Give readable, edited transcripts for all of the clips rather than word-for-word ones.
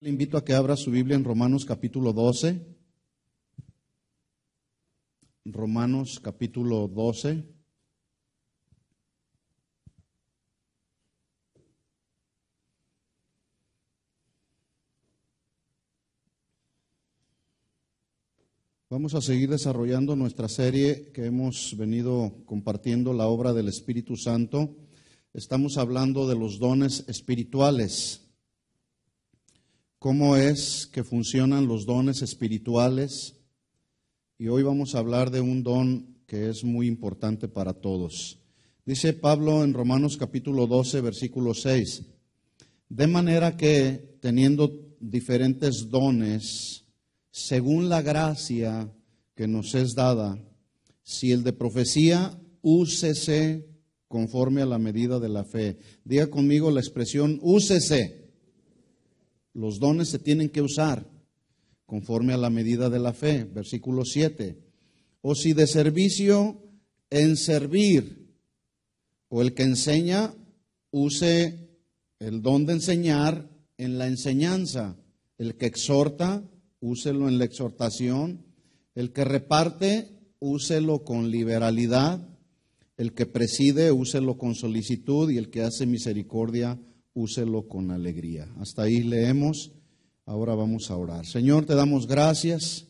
Le invito a que abra su Biblia en Romanos capítulo 12. Romanos capítulo 12. Vamos a seguir desarrollando nuestra serie que hemos venido compartiendo, la obra del Espíritu Santo. Estamos hablando de los dones espirituales. ¿Cómo es que funcionan los dones espirituales? Y hoy vamos a hablar de un don que es muy importante para todos. Dice Pablo en Romanos capítulo 12, versículo 6, de manera que, teniendo diferentes dones, según la gracia que nos es dada, si el de profecía, úsese conforme a la medida de la fe. Diga conmigo la expresión, úsese. Los dones se tienen que usar conforme a la medida de la fe. Versículo 7. O si de servicio, en servir. O el que enseña, use el don de enseñar en la enseñanza. El que exhorta, úselo en la exhortación. El que reparte, úselo con liberalidad. El que preside, úselo con solicitud. Y el que hace misericordia, úselo con alegría. Hasta ahí leemos. Ahora vamos a orar. Señor, te damos gracias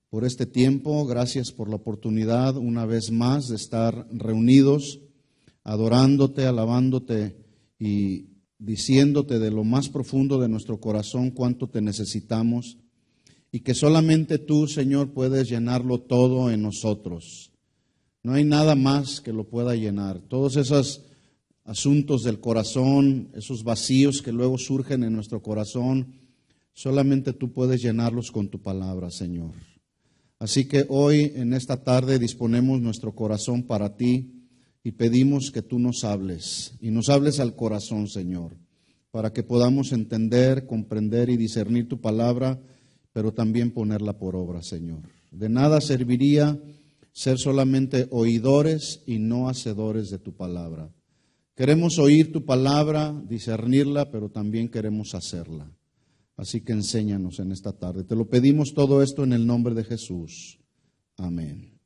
por este tiempo. Gracias por la oportunidad una vez más de estar reunidos, adorándote, alabándote y diciéndote de lo más profundo de nuestro corazón cuánto te necesitamos y que solamente tú, Señor, puedes llenarlo todo en nosotros. No hay nada más que lo pueda llenar. Todos esos asuntos del corazón, esos vacíos que luego surgen en nuestro corazón, solamente tú puedes llenarlos con tu palabra, Señor. Así que hoy, en esta tarde, disponemos nuestro corazón para ti y pedimos que tú nos hables, y nos hables al corazón, Señor, para que podamos entender, comprender y discernir tu palabra, pero también ponerla por obra, Señor. De nada serviría ser solamente oidores y no hacedores de tu palabra. Queremos oír tu palabra, discernirla, pero también queremos hacerla. Así que enséñanos en esta tarde. Te lo pedimos todo esto en el nombre de Jesús. Amén.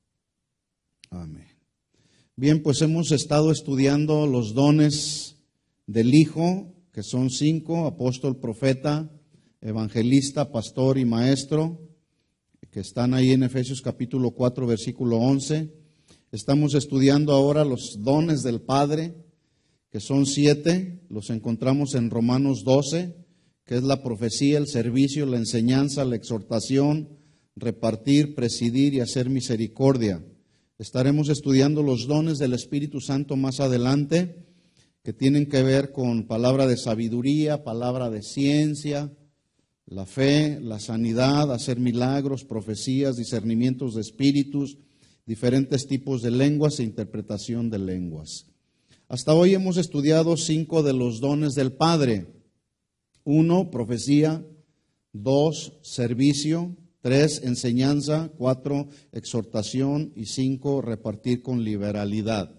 Amén. Bien, pues hemos estado estudiando los dones del Hijo, que son 5, apóstol, profeta, evangelista, pastor y maestro, que están ahí en Efesios capítulo 4, versículo 11. Estamos estudiando ahora los dones del Padre, que son 7, los encontramos en Romanos 12, que es la profecía, el servicio, la enseñanza, la exhortación, repartir, presidir y hacer misericordia. Estaremos estudiando los dones del Espíritu Santo más adelante, que tienen que ver con palabra de sabiduría, palabra de ciencia, la fe, la sanidad, hacer milagros, profecías, discernimientos de espíritus, diferentes tipos de lenguas e interpretación de lenguas. Hasta hoy hemos estudiado 5 de los dones del Padre. 1, profecía. 2, servicio. 3, enseñanza. 4, exhortación. Y 5, repartir con liberalidad.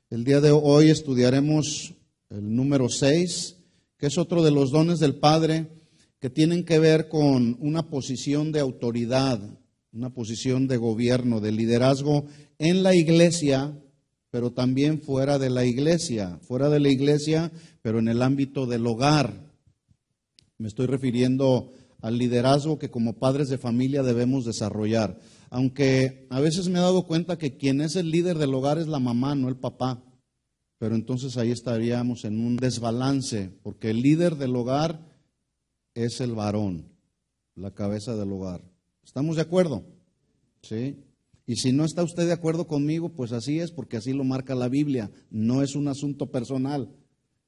El día de hoy estudiaremos el número 6, que es otro de los dones del Padre, que tienen que ver con una posición de autoridad, una posición de gobierno, de liderazgo en la iglesia, pero también fuera de la iglesia, pero en el ámbito del hogar. Me estoy refiriendo al liderazgo que como padres de familia debemos desarrollar. Aunque a veces me he dado cuenta que quien es el líder del hogar es la mamá, no el papá. Pero entonces ahí estaríamos en un desbalance, porque el líder del hogar es el varón, la cabeza del hogar. ¿Estamos de acuerdo? ¿Sí? Y si no está usted de acuerdo conmigo, pues así es, porque así lo marca la Biblia. No es un asunto personal.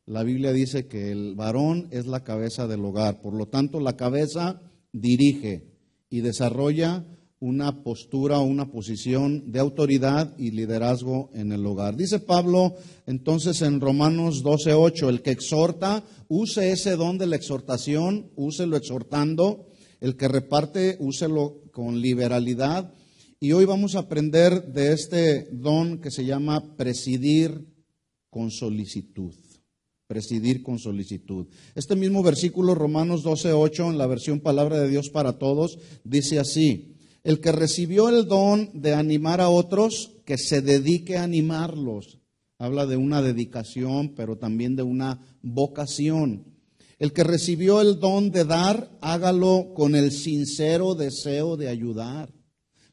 La Biblia dice que el varón es la cabeza del hogar. Por lo tanto, la cabeza dirige y desarrolla una postura o una posición de autoridad y liderazgo en el hogar. Dice Pablo entonces en Romanos 12:8, el que exhorta, use ese don de la exhortación, úselo exhortando. El que reparte, úselo con liberalidad. Y hoy vamos a aprender de este don que se llama presidir con solicitud. presidir con solicitud. Este mismo versículo, Romanos 12:8, en la versión Palabra de Dios para Todos, dice así: el que recibió el don de animar a otros, que se dedique a animarlos. Habla de una dedicación, pero también de una vocación. El que recibió el don de dar, hágalo con el sincero deseo de ayudar,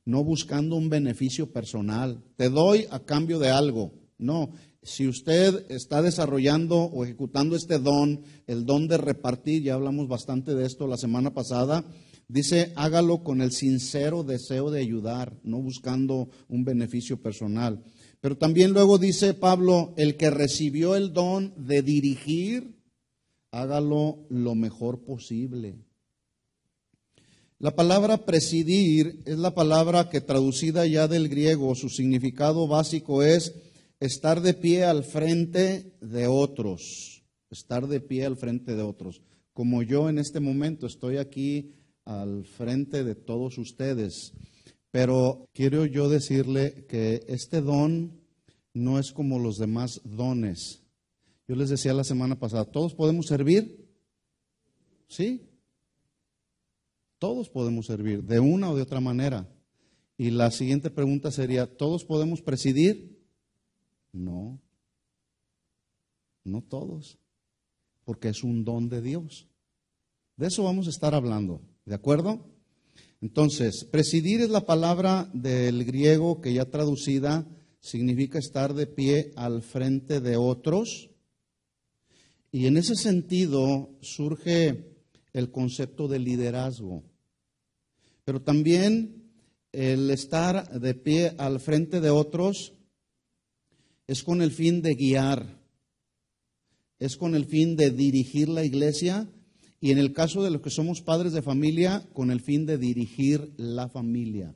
no buscando un beneficio personal. Te doy a cambio de algo. No, si usted está desarrollando o ejecutando este don, el don de repartir, ya hablamos bastante de esto la semana pasada, dice, hágalo con el sincero deseo de ayudar, no buscando un beneficio personal. Pero también luego dice Pablo, el que recibió el don de dirigir, hágalo lo mejor posible. La palabra presidir es la palabra que, traducida ya del griego, su significado básico es estar de pie al frente de otros. Estar de pie al frente de otros. Como yo en este momento estoy aquí al frente de todos ustedes. Pero quiero yo decirle que este don no es como los demás dones. Yo les decía la semana pasada, ¿todos podemos servir? ¿Sí? Todos podemos servir, de una o de otra manera. Y la siguiente pregunta sería, ¿todos podemos presidir? No, no todos, porque es un don de Dios. De eso vamos a estar hablando, ¿de acuerdo? Entonces, presidir es la palabra del griego que ya traducida significa estar de pie al frente de otros. Y en ese sentido surge el concepto de liderazgo. Pero también el estar de pie al frente de otros es con el fin de guiar, es con el fin de dirigir la iglesia y en el caso de los que somos padres de familia, con el fin de dirigir la familia.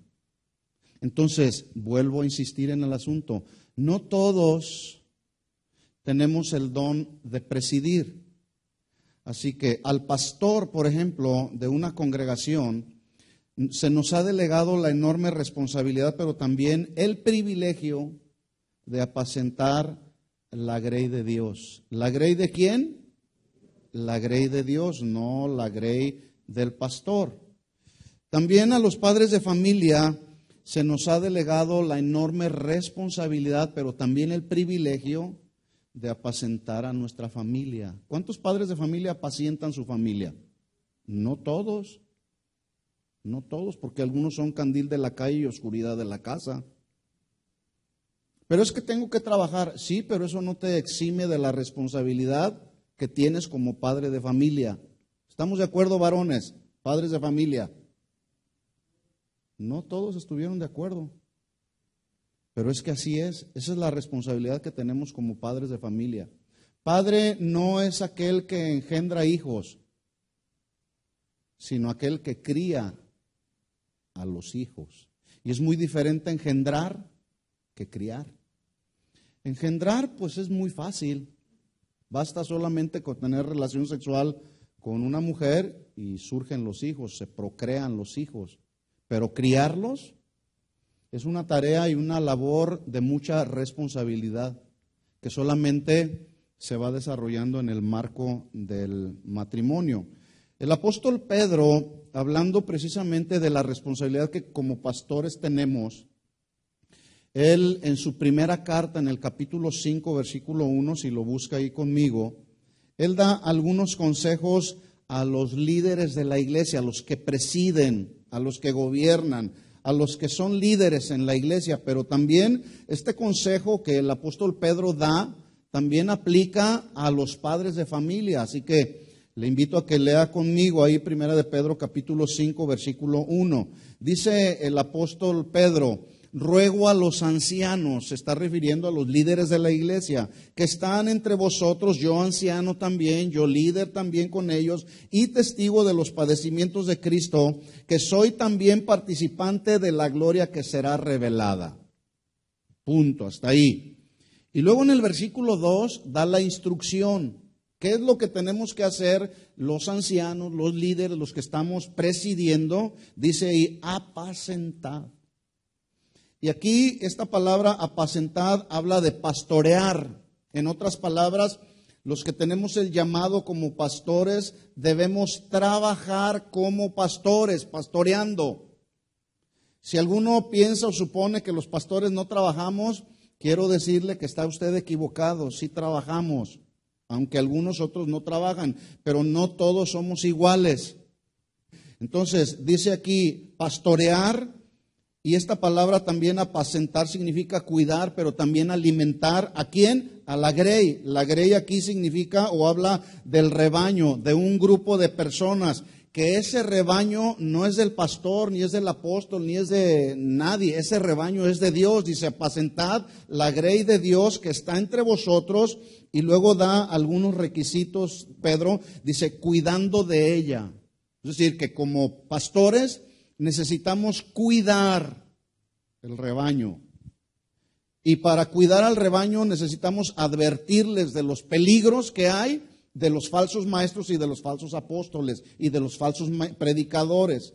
Entonces, vuelvo a insistir en el asunto, no todos tenemos el don de presidir. Así que al pastor, por ejemplo, de una congregación, se nos ha delegado la enorme responsabilidad, pero también el privilegio de apacentar la grey de Dios. ¿La grey de quién? La grey de Dios, no la grey del pastor. También a los padres de familia se nos ha delegado la enorme responsabilidad, pero también el privilegio de apacentar a nuestra familia. ¿Cuántos padres de familia apacientan su familia? No todos. No todos, porque algunos son candil de la calle y oscuridad de la casa. Pero es que tengo que trabajar. Sí, pero eso no te exime de la responsabilidad que tienes como padre de familia. ¿Estamos de acuerdo, varones, padres de familia? No todos estuvieron de acuerdo. Pero es que así es. Esa es la responsabilidad que tenemos como padres de familia. Padre no es aquel que engendra hijos, sino aquel que cría a los hijos. Y es muy diferente engendrar que criar. Engendrar, pues es muy fácil. Basta solamente con tener relación sexual con una mujer y surgen los hijos, se procrean los hijos. Pero criarlos es una tarea y una labor de mucha responsabilidad que solamente se va desarrollando en el marco del matrimonio. El apóstol Pedro, hablando precisamente de la responsabilidad que como pastores tenemos, él en su primera carta, en el capítulo 5, versículo 1, si lo busca ahí conmigo, él da algunos consejos a los líderes de la iglesia, a los que presiden, a los que gobiernan, a los que son líderes en la iglesia, pero también este consejo que el apóstol Pedro da, también aplica a los padres de familia, así que le invito a que lea conmigo ahí primera de Pedro capítulo 5 versículo 1. Dice el apóstol Pedro, ruego a los ancianos, se está refiriendo a los líderes de la iglesia, que están entre vosotros, yo anciano también, yo líder también con ellos, y testigo de los padecimientos de Cristo, que soy también participante de la gloria que será revelada. Punto, hasta ahí. Y luego en el versículo 2 da la instrucción. ¿Qué es lo que tenemos que hacer los ancianos, los líderes, los que estamos presidiendo? Dice ahí, apacentad. Y aquí esta palabra apacentad habla de pastorear. En otras palabras, los que tenemos el llamado como pastores, debemos trabajar como pastores, pastoreando. Si alguno piensa o supone que los pastores no trabajamos, quiero decirle que está usted equivocado, sí trabajamos, aunque algunos otros no trabajan, pero no todos somos iguales. Entonces, dice aquí, pastorear, y esta palabra también apacentar significa cuidar, pero también alimentar. ¿A quién? A la grey. La grey aquí significa o habla del rebaño, de un grupo de personas, que ese rebaño no es del pastor, ni es del apóstol, ni es de nadie. Ese rebaño es de Dios. Dice, apacentad la grey de Dios que está entre vosotros, y luego da algunos requisitos, Pedro, dice, cuidando de ella. Es decir, que como pastores necesitamos cuidar el rebaño. Y para cuidar al rebaño necesitamos advertirles de los peligros que hay de los falsos maestros y de los falsos apóstoles y de los falsos predicadores.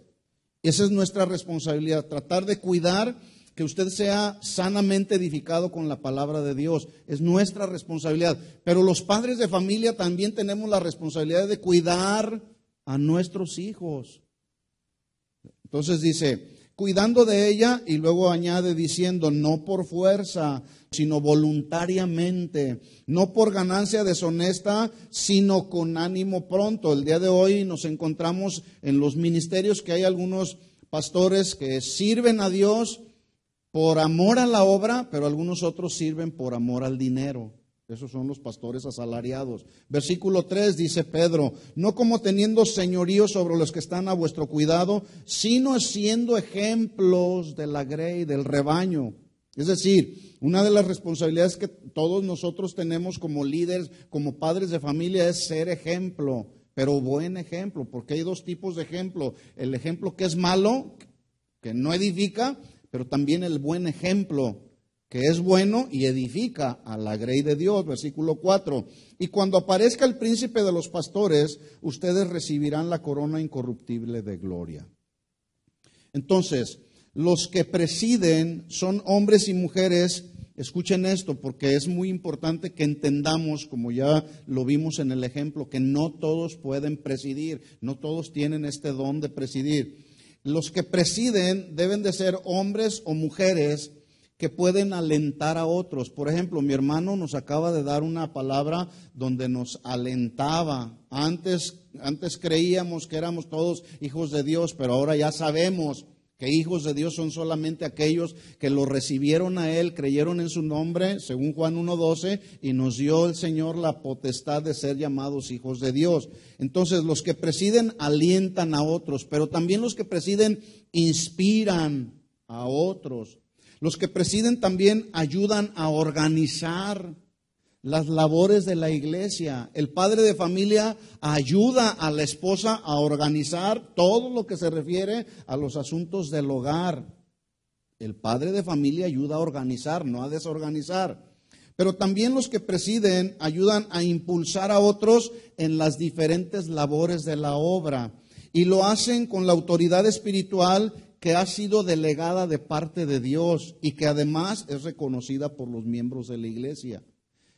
Esa es nuestra responsabilidad, tratar de cuidar que usted sea sanamente edificado con la palabra de Dios. Es nuestra responsabilidad. Pero los padres de familia también tenemos la responsabilidad de cuidar a nuestros hijos. Entonces dice, cuidando de ella, y luego añade diciendo, no por fuerza, sino voluntariamente, no por ganancia deshonesta, sino con ánimo pronto. El día de hoy nos encontramos en los ministerios que hay algunos pastores que sirven a Dios por amor a la obra, pero algunos otros sirven por amor al dinero. Esos son los pastores asalariados. Versículo 3 dice Pedro, no como teniendo señorío sobre los que están a vuestro cuidado, sino siendo ejemplos de la grey, del rebaño. Es decir, una de las responsabilidades que todos nosotros tenemos como líderes, como padres de familia, es ser ejemplo, pero buen ejemplo, porque hay dos tipos de ejemplo. El ejemplo que es malo, que no edifica, pero también el buen ejemplo, que es bueno y edifica a la grey de Dios. Versículo 4. Y cuando aparezca el príncipe de los pastores, ustedes recibirán la corona incorruptible de gloria. Entonces, los que presiden son hombres y mujeres. Escuchen esto, porque es muy importante que entendamos, como ya lo vimos en el ejemplo, que no todos pueden presidir, no todos tienen este don de presidir. Los que presiden deben de ser hombres o mujeres que pueden alentar a otros. Por ejemplo, mi hermano nos acaba de dar una palabra donde nos alentaba. Antes creíamos que éramos todos hijos de Dios, pero ahora ya sabemos que hijos de Dios son solamente aquellos que lo recibieron a Él, creyeron en su nombre, según Juan 1:12, y nos dio el Señor la potestad de ser llamados hijos de Dios. Entonces, los que presiden alientan a otros, pero también los que presiden inspiran a otros. Los que presiden también ayudan a organizar las labores de la iglesia. El padre de familia ayuda a la esposa a organizar todo lo que se refiere a los asuntos del hogar. El padre de familia ayuda a organizar, no a desorganizar. Pero también los que presiden ayudan a impulsar a otros en las diferentes labores de la obra. Y lo hacen con la autoridad espiritual que ha sido delegada de parte de Dios y que además es reconocida por los miembros de la iglesia.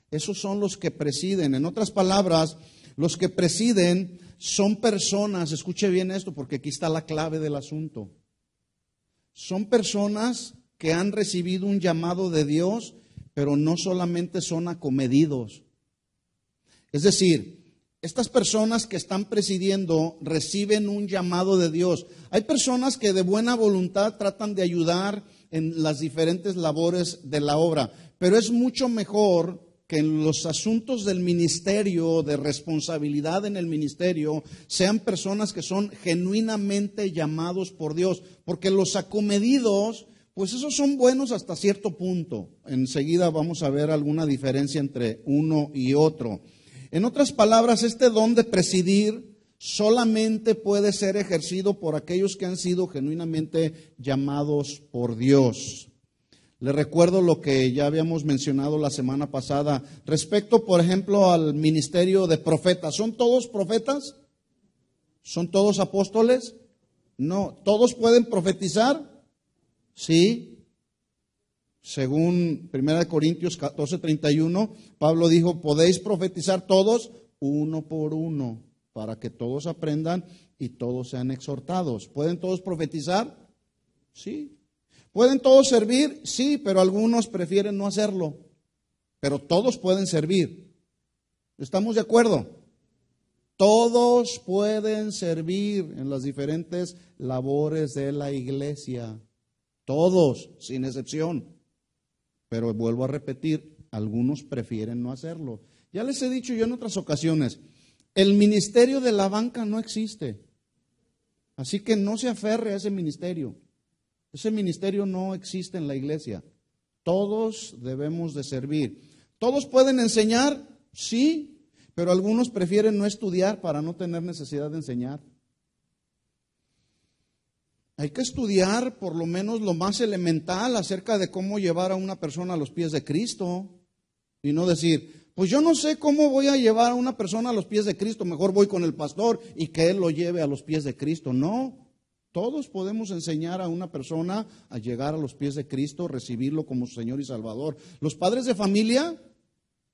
Esos son los que presiden. En otras palabras, los que presiden son personas, escuche bien esto porque aquí está la clave del asunto. Son personas que han recibido un llamado de Dios, pero no solamente son acomedidos. Es decir, estas personas que están presidiendo reciben un llamado de Dios. Hay personas que de buena voluntad tratan de ayudar en las diferentes labores de la obra, pero es mucho mejor que en los asuntos del ministerio, de responsabilidad en el ministerio, sean personas que son genuinamente llamados por Dios, porque los acomedidos, pues esos son buenos hasta cierto punto. Enseguida vamos a ver alguna diferencia entre uno y otro. En otras palabras, este don de presidir solamente puede ser ejercido por aquellos que han sido genuinamente llamados por Dios. Les recuerdo lo que ya habíamos mencionado la semana pasada respecto, por ejemplo, al ministerio de profetas. ¿Son todos profetas? ¿Son todos apóstoles? No. ¿Todos pueden profetizar? Sí. Según 1 Corintios 14:31, Pablo dijo, podéis profetizar todos uno por uno, para que todos aprendan y todos sean exhortados. ¿Pueden todos profetizar? Sí. ¿Pueden todos servir? Sí, pero algunos prefieren no hacerlo. Pero todos pueden servir. ¿Estamos de acuerdo? Todos pueden servir en las diferentes labores de la iglesia. Todos, sin excepción. Pero vuelvo a repetir, algunos prefieren no hacerlo. Ya les he dicho yo en otras ocasiones, el ministerio de la banca no existe. Así que no se aferre a ese ministerio. Ese ministerio no existe en la iglesia. Todos debemos de servir. ¿Todos pueden enseñar? Sí. Pero algunos prefieren no estudiar para no tener necesidad de enseñar. Hay que estudiar por lo menos lo más elemental acerca de cómo llevar a una persona a los pies de Cristo. Y no decir, pues yo no sé cómo voy a llevar a una persona a los pies de Cristo, mejor voy con el pastor y que él lo lleve a los pies de Cristo. No, todos podemos enseñar a una persona a llegar a los pies de Cristo, recibirlo como su Señor y Salvador. Los padres de familia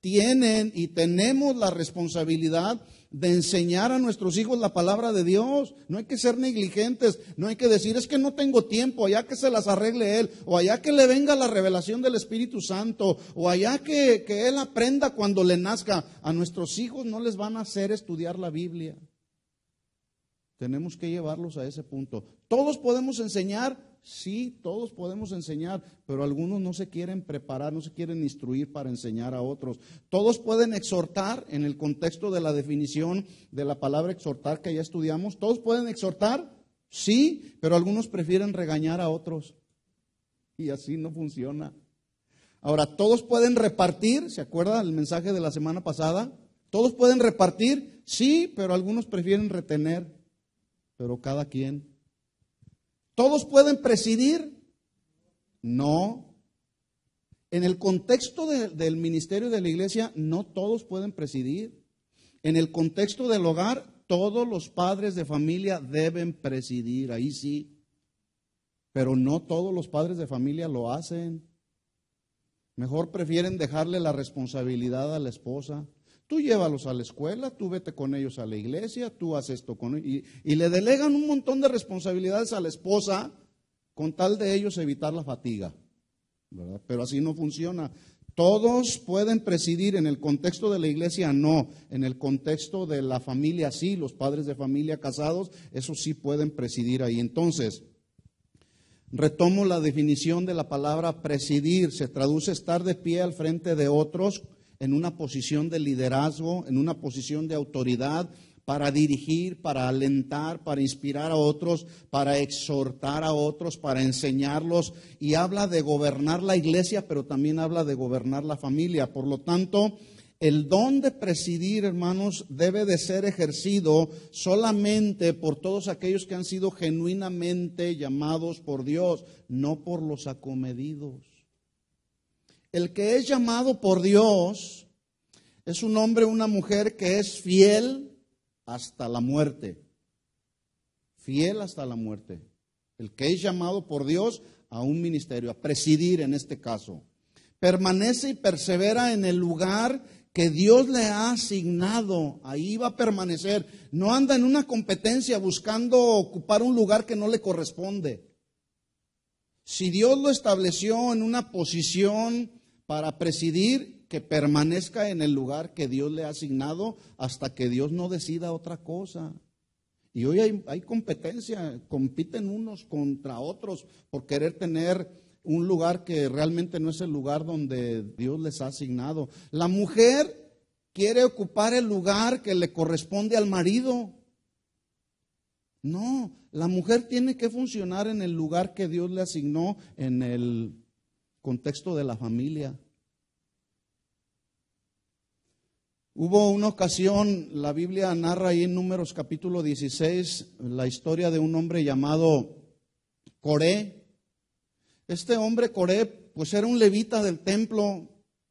tienen y tenemos la responsabilidad de enseñar a nuestros hijos la palabra de Dios. No hay que ser negligentes, no hay que decir, es que no tengo tiempo, allá que se las arregle él, o allá que le venga la revelación del Espíritu Santo, o allá que él aprenda cuando le nazca. A nuestros hijos no les van a hacer estudiar la Biblia. Tenemos que llevarlos a ese punto. ¿Todos podemos enseñar? Sí, todos podemos enseñar, pero algunos no se quieren preparar, no se quieren instruir para enseñar a otros. Todos pueden exhortar en el contexto de la definición de la palabra exhortar que ya estudiamos. ¿Todos pueden exhortar? Sí, pero algunos prefieren regañar a otros. Y así no funciona. Ahora, ¿todos pueden repartir? ¿Se acuerda el mensaje de la semana pasada? ¿Todos pueden repartir? Sí, pero algunos prefieren retener. Pero cada quien. ¿Todos pueden presidir? No. En el contexto del ministerio de la iglesia, no todos pueden presidir. En el contexto del hogar, todos los padres de familia deben presidir, ahí sí. Pero no todos los padres de familia lo hacen. Mejor prefieren dejarle la responsabilidad a la esposa. Tú llévalos a la escuela, tú vete con ellos a la iglesia, tú haces esto con ellos. Y le delegan un montón de responsabilidades a la esposa con tal de ellos evitar la fatiga, ¿verdad? Pero así no funciona. Todos pueden presidir en el contexto de la iglesia, no. En el contexto de la familia, sí. Los padres de familia casados, eso sí pueden presidir ahí. Entonces, retomo la definición de la palabra presidir. Se traduce estar de pie al frente de otros en una posición de liderazgo, en una posición de autoridad, para dirigir, para alentar, para inspirar a otros, para exhortar a otros, para enseñarlos. Y habla de gobernar la iglesia, pero también habla de gobernar la familia. Por lo tanto, el don de presidir, hermanos, debe de ser ejercido solamente por todos aquellos que han sido genuinamente llamados por Dios, no por los acomedidos. El que es llamado por Dios es un hombre o una mujer que es fiel hasta la muerte. Fiel hasta la muerte. El que es llamado por Dios a un ministerio, a presidir en este caso. Permanece y persevera en el lugar que Dios le ha asignado. Ahí va a permanecer. No anda en una competencia buscando ocupar un lugar que no le corresponde. Si Dios lo estableció en una posición para presidir, que permanezca en el lugar que Dios le ha asignado hasta que Dios no decida otra cosa. Y hoy hay competencia, compiten unos contra otros por querer tener un lugar que realmente no es el lugar donde Dios les ha asignado. La mujer quiere ocupar el lugar que le corresponde al marido. No, la mujer tiene que funcionar en el lugar que Dios le asignó en el contexto de la familia. Hubo una ocasión, la Biblia narra ahí en Números capítulo 16, la historia de un hombre llamado Coré. Este hombre Coré, pues era un levita del templo.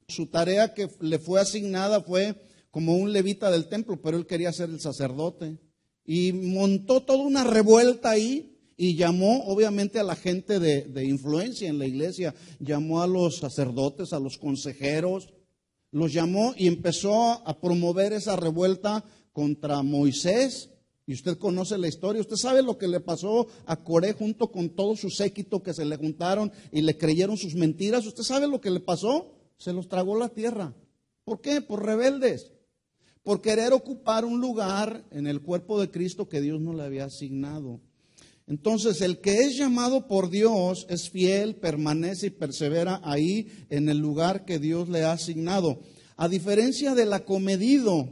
Su tarea que le fue asignada fue como un levita del templo, pero él quería ser el sacerdote. Y montó toda una revuelta ahí y llamó obviamente a la gente de influencia en la iglesia, llamó a los sacerdotes, a los consejeros, los llamó y empezó a promover esa revuelta contra Moisés. Y usted conoce la historia, usted sabe lo que le pasó a Coré junto con todo su séquito que se le juntaron y le creyeron sus mentiras. Usted sabe lo que le pasó, se los tragó la tierra. ¿Por qué? Por rebeldes, por querer ocupar un lugar en el cuerpo de Cristo que Dios no le había asignado. Entonces, el que es llamado por Dios es fiel, permanece y persevera ahí en el lugar que Dios le ha asignado. A diferencia del acomedido,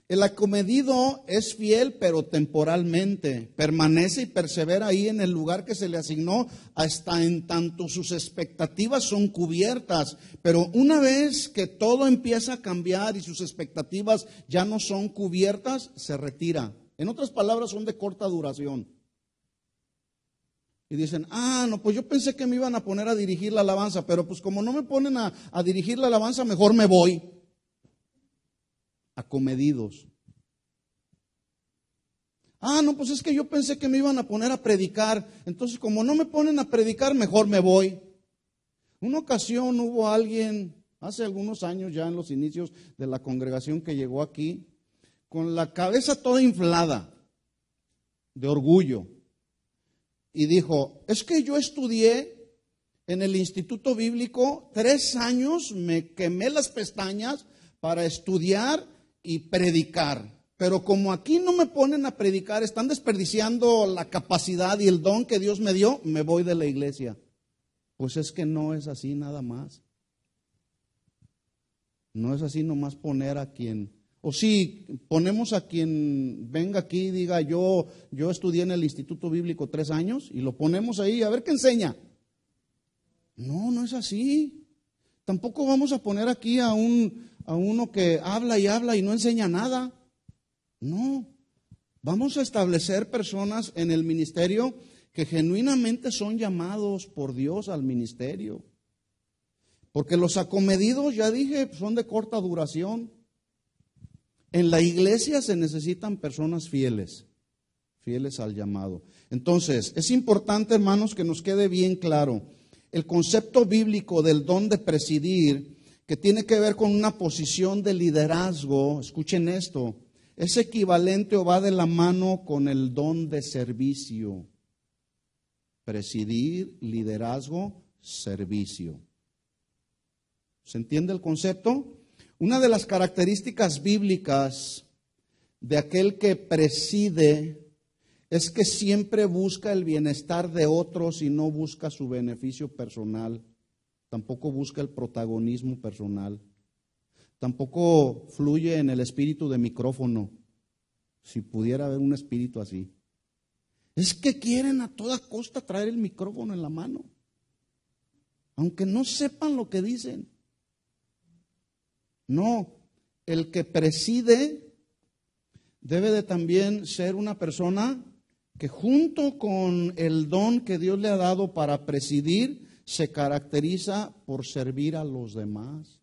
el acomedido es fiel pero temporalmente, permanece y persevera ahí en el lugar que se le asignó hasta en tanto sus expectativas son cubiertas. Pero una vez que todo empieza a cambiar y sus expectativas ya no son cubiertas, se retira. En otras palabras, son de corta duración. Y dicen, no, pues yo pensé que me iban a poner a dirigir la alabanza, pero pues como no me ponen a dirigir la alabanza, mejor me voy. Acomedidos. No, pues es que yo pensé que me iban a poner a predicar, entonces como no me ponen a predicar, mejor me voy. Una ocasión hubo alguien, hace algunos años ya en los inicios de la congregación, que llegó aquí con la cabeza toda inflada de orgullo y dijo, es que yo estudié en el Instituto Bíblico 3 años, me quemé las pestañas para estudiar y predicar, pero como aquí no me ponen a predicar, están desperdiciando la capacidad y el don que Dios me dio, me voy de la iglesia. Pues es que no es así nada más. No es así nomás poner a quien, o sí, ponemos a quien venga aquí y diga, yo estudié en el Instituto Bíblico 3 años y lo ponemos ahí, a ver qué enseña. No, no es así. Tampoco vamos a poner aquí a uno que habla y no enseña nada. No, vamos a establecer personas en el ministerio que genuinamente son llamados por Dios al ministerio. Porque los acomedidos, ya dije, son de corta duración. En la iglesia se necesitan personas fieles, fieles al llamado. Entonces, es importante, hermanos, que nos quede bien claro el concepto bíblico del don de presidir, que tiene que ver con una posición de liderazgo. Escuchen esto, es equivalente o va de la mano con el don de servicio. Presidir, liderazgo, servicio. ¿Se entiende el concepto? Una de las características bíblicas de aquel que preside es que siempre busca el bienestar de otros y no busca su beneficio personal. Tampoco busca el protagonismo personal. Tampoco fluye en el espíritu de micrófono, si pudiera haber un espíritu así. Es que quieren a toda costa traer el micrófono en la mano, aunque no sepan lo que dicen. No, el que preside debe de también ser una persona que junto con el don que Dios le ha dado para presidir, se caracteriza por servir a los demás.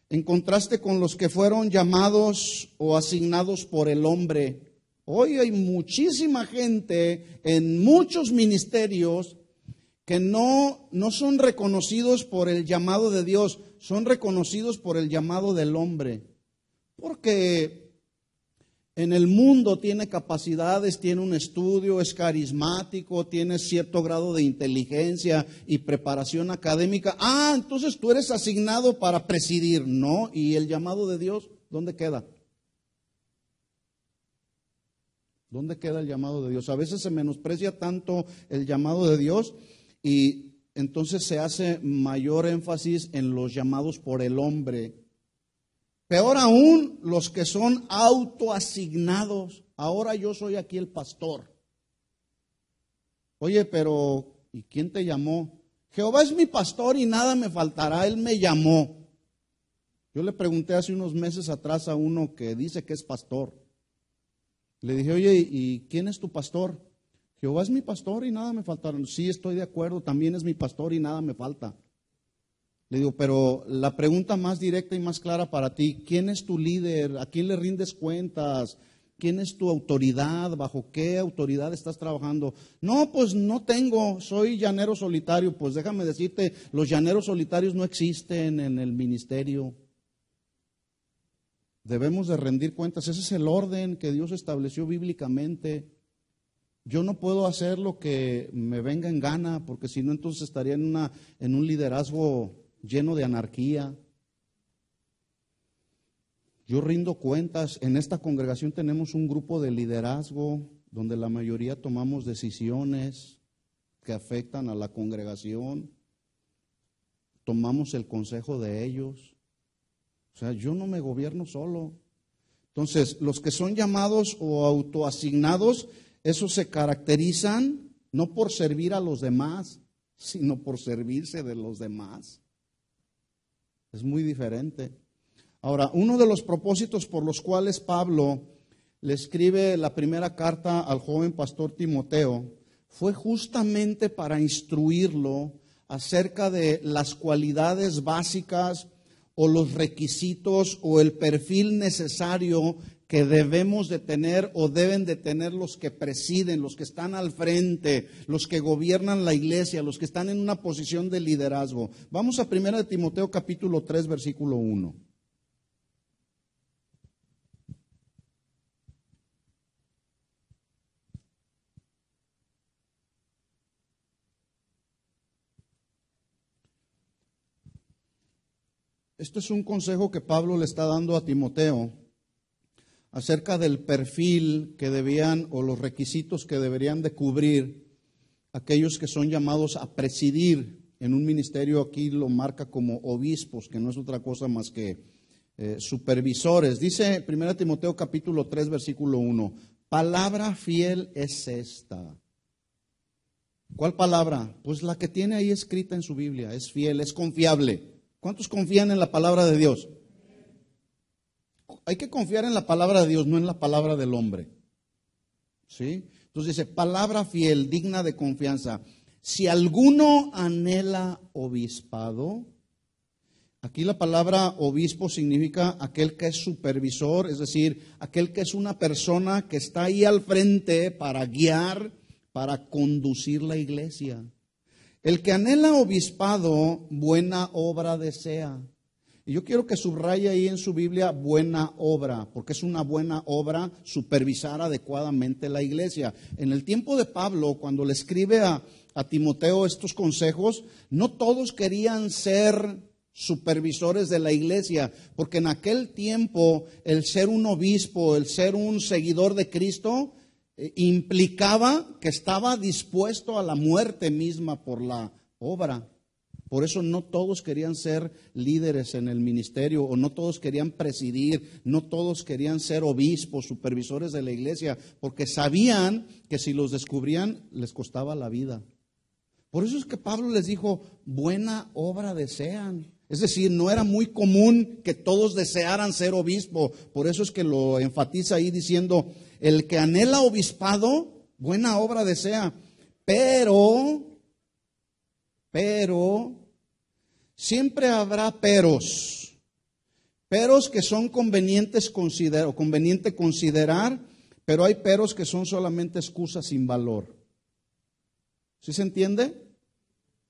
En contraste con los que fueron llamados o asignados por el hombre. Hoy hay muchísima gente en muchos ministerios que no son reconocidos por el llamado de Dios, son reconocidos por el llamado del hombre. Porque en el mundo tiene capacidades, tiene un estudio, es carismático, tiene cierto grado de inteligencia y preparación académica. Entonces tú eres asignado para presidir. No, ¿y el llamado de Dios dónde queda? ¿Dónde queda el llamado de Dios? A veces se menosprecia tanto el llamado de Dios y entonces se hace mayor énfasis en los llamados por el hombre. Peor aún, los que son autoasignados. Ahora yo soy aquí el pastor. Oye, pero ¿y quién te llamó? Jehová es mi pastor y nada me faltará, Él me llamó. Yo le pregunté hace unos meses atrás a uno que dice que es pastor. Le dije, oye, ¿y quién es tu pastor? Jehová es mi pastor y nada me faltará. Sí, estoy de acuerdo, también es mi pastor y nada me falta. Le digo, pero la pregunta más directa y más clara para ti, ¿quién es tu líder? ¿A quién le rindes cuentas? ¿Quién es tu autoridad? ¿Bajo qué autoridad estás trabajando? No, pues no tengo, soy llanero solitario. Pues déjame decirte, los llaneros solitarios no existen en el ministerio. Debemos de rendir cuentas. Ese es el orden que Dios estableció bíblicamente. Yo no puedo hacer lo que me venga en gana, porque si no, entonces estaría en un liderazgo lleno de anarquía. Yo rindo cuentas. En esta congregación tenemos un grupo de liderazgo donde la mayoría tomamos decisiones que afectan a la congregación. Tomamos el consejo de ellos. O sea, yo no me gobierno solo. Entonces, los que son llamados o autoasignados, esos se caracterizan no por servir a los demás, sino por servirse de los demás. Es muy diferente. Ahora, uno de los propósitos por los cuales Pablo le escribe la primera carta al joven pastor Timoteo fue justamente para instruirlo acerca de las cualidades básicas o los requisitos o el perfil necesario que debemos de tener o deben de tener los que presiden, los que están al frente, los que gobiernan la iglesia, los que están en una posición de liderazgo. Vamos a 1 Timoteo capítulo 3, versículo 1. Esto es un consejo que Pablo le está dando a Timoteo acerca del perfil que debían o los requisitos que deberían de cubrir aquellos que son llamados a presidir en un ministerio. Aquí lo marca como obispos, que no es otra cosa más que supervisores. Dice 1 Timoteo capítulo 3 versículo 1, palabra fiel es esta. ¿Cuál palabra? Pues la que tiene ahí escrita en su Biblia, es fiel, es confiable. ¿Cuántos confían en la palabra de Dios? Hay que confiar en la palabra de Dios, no en la palabra del hombre. ¿Sí? Entonces dice, palabra fiel, digna de confianza. Si alguno anhela obispado, aquí la palabra obispo significa aquel que es supervisor, es decir, aquel que es una persona que está ahí al frente para guiar, para conducir la iglesia. El que anhela obispado, buena obra desea. Y yo quiero que subraye ahí en su Biblia buena obra, porque es una buena obra supervisar adecuadamente la iglesia. En el tiempo de Pablo, cuando le escribe a Timoteo estos consejos, no todos querían ser supervisores de la iglesia, porque en aquel tiempo el ser un obispo, el ser un seguidor de Cristo, implicaba que estaba dispuesto a la muerte misma por la obra. Por eso no todos querían ser líderes en el ministerio, o no todos querían presidir, no todos querían ser obispos, supervisores de la iglesia, porque sabían que si los descubrían les costaba la vida. Por eso es que Pablo les dijo, buena obra desean. Es decir, no era muy común que todos desearan ser obispo. Por eso es que lo enfatiza ahí diciendo, el que anhela obispado, buena obra desea. Pero, siempre habrá peros. Peros que son conveniente considerar, pero hay peros que son solamente excusas sin valor. ¿Sí se entiende?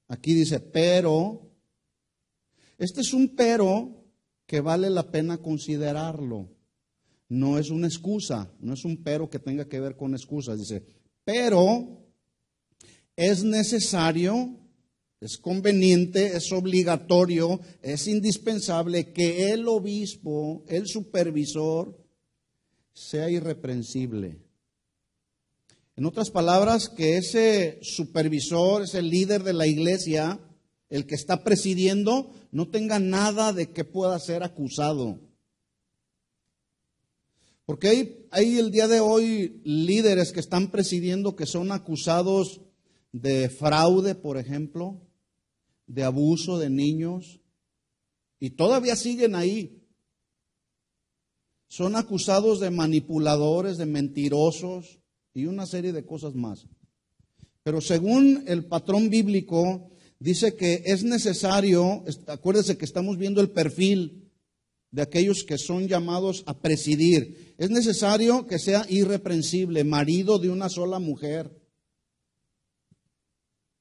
Aquí dice, pero. Este es un pero que vale la pena considerarlo. No es una excusa, no es un pero que tenga que ver con excusas. Dice, pero es necesario, es conveniente, es obligatorio, es indispensable que el obispo, el supervisor, sea irreprensible. En otras palabras, que ese supervisor, ese líder de la iglesia, el que está presidiendo, no tenga nada de que pueda ser acusado. Porque hay el día de hoy líderes que están presidiendo que son acusados de fraude, por ejemplo, de abuso de niños, y todavía siguen ahí. Son acusados de manipuladores, de mentirosos y una serie de cosas más. Pero según el patrón bíblico, dice que es necesario, acuérdese que estamos viendo el perfil de aquellos que son llamados a presidir. Es necesario que sea irreprensible, marido de una sola mujer.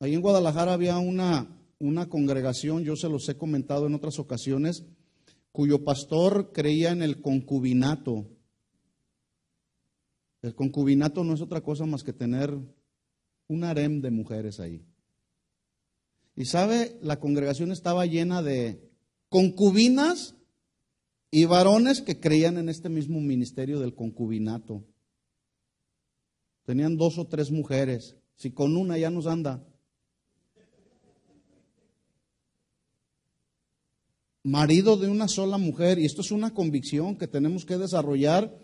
Ahí en Guadalajara había una congregación, yo se los he comentado en otras ocasiones, cuyo pastor creía en el concubinato. El concubinato no es otra cosa más que tener un harem de mujeres ahí. Y sabe, la congregación estaba llena de concubinas y varones que creían en este mismo ministerio del concubinato. Tenían 2 o 3 mujeres. Si con una ya nos anda. Marido de una sola mujer. Y esto es una convicción que tenemos que desarrollar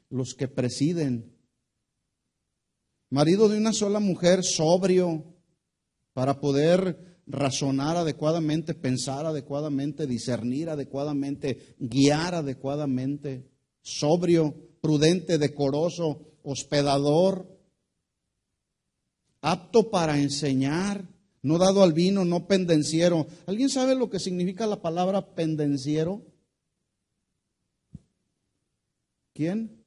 los que presiden. Marido de una sola mujer, sobrio, para poder razonar adecuadamente, pensar adecuadamente, discernir adecuadamente, guiar adecuadamente, sobrio, prudente, decoroso, hospedador, apto para enseñar, no dado al vino, no pendenciero. ¿Alguien sabe lo que significa la palabra pendenciero? ¿Quién?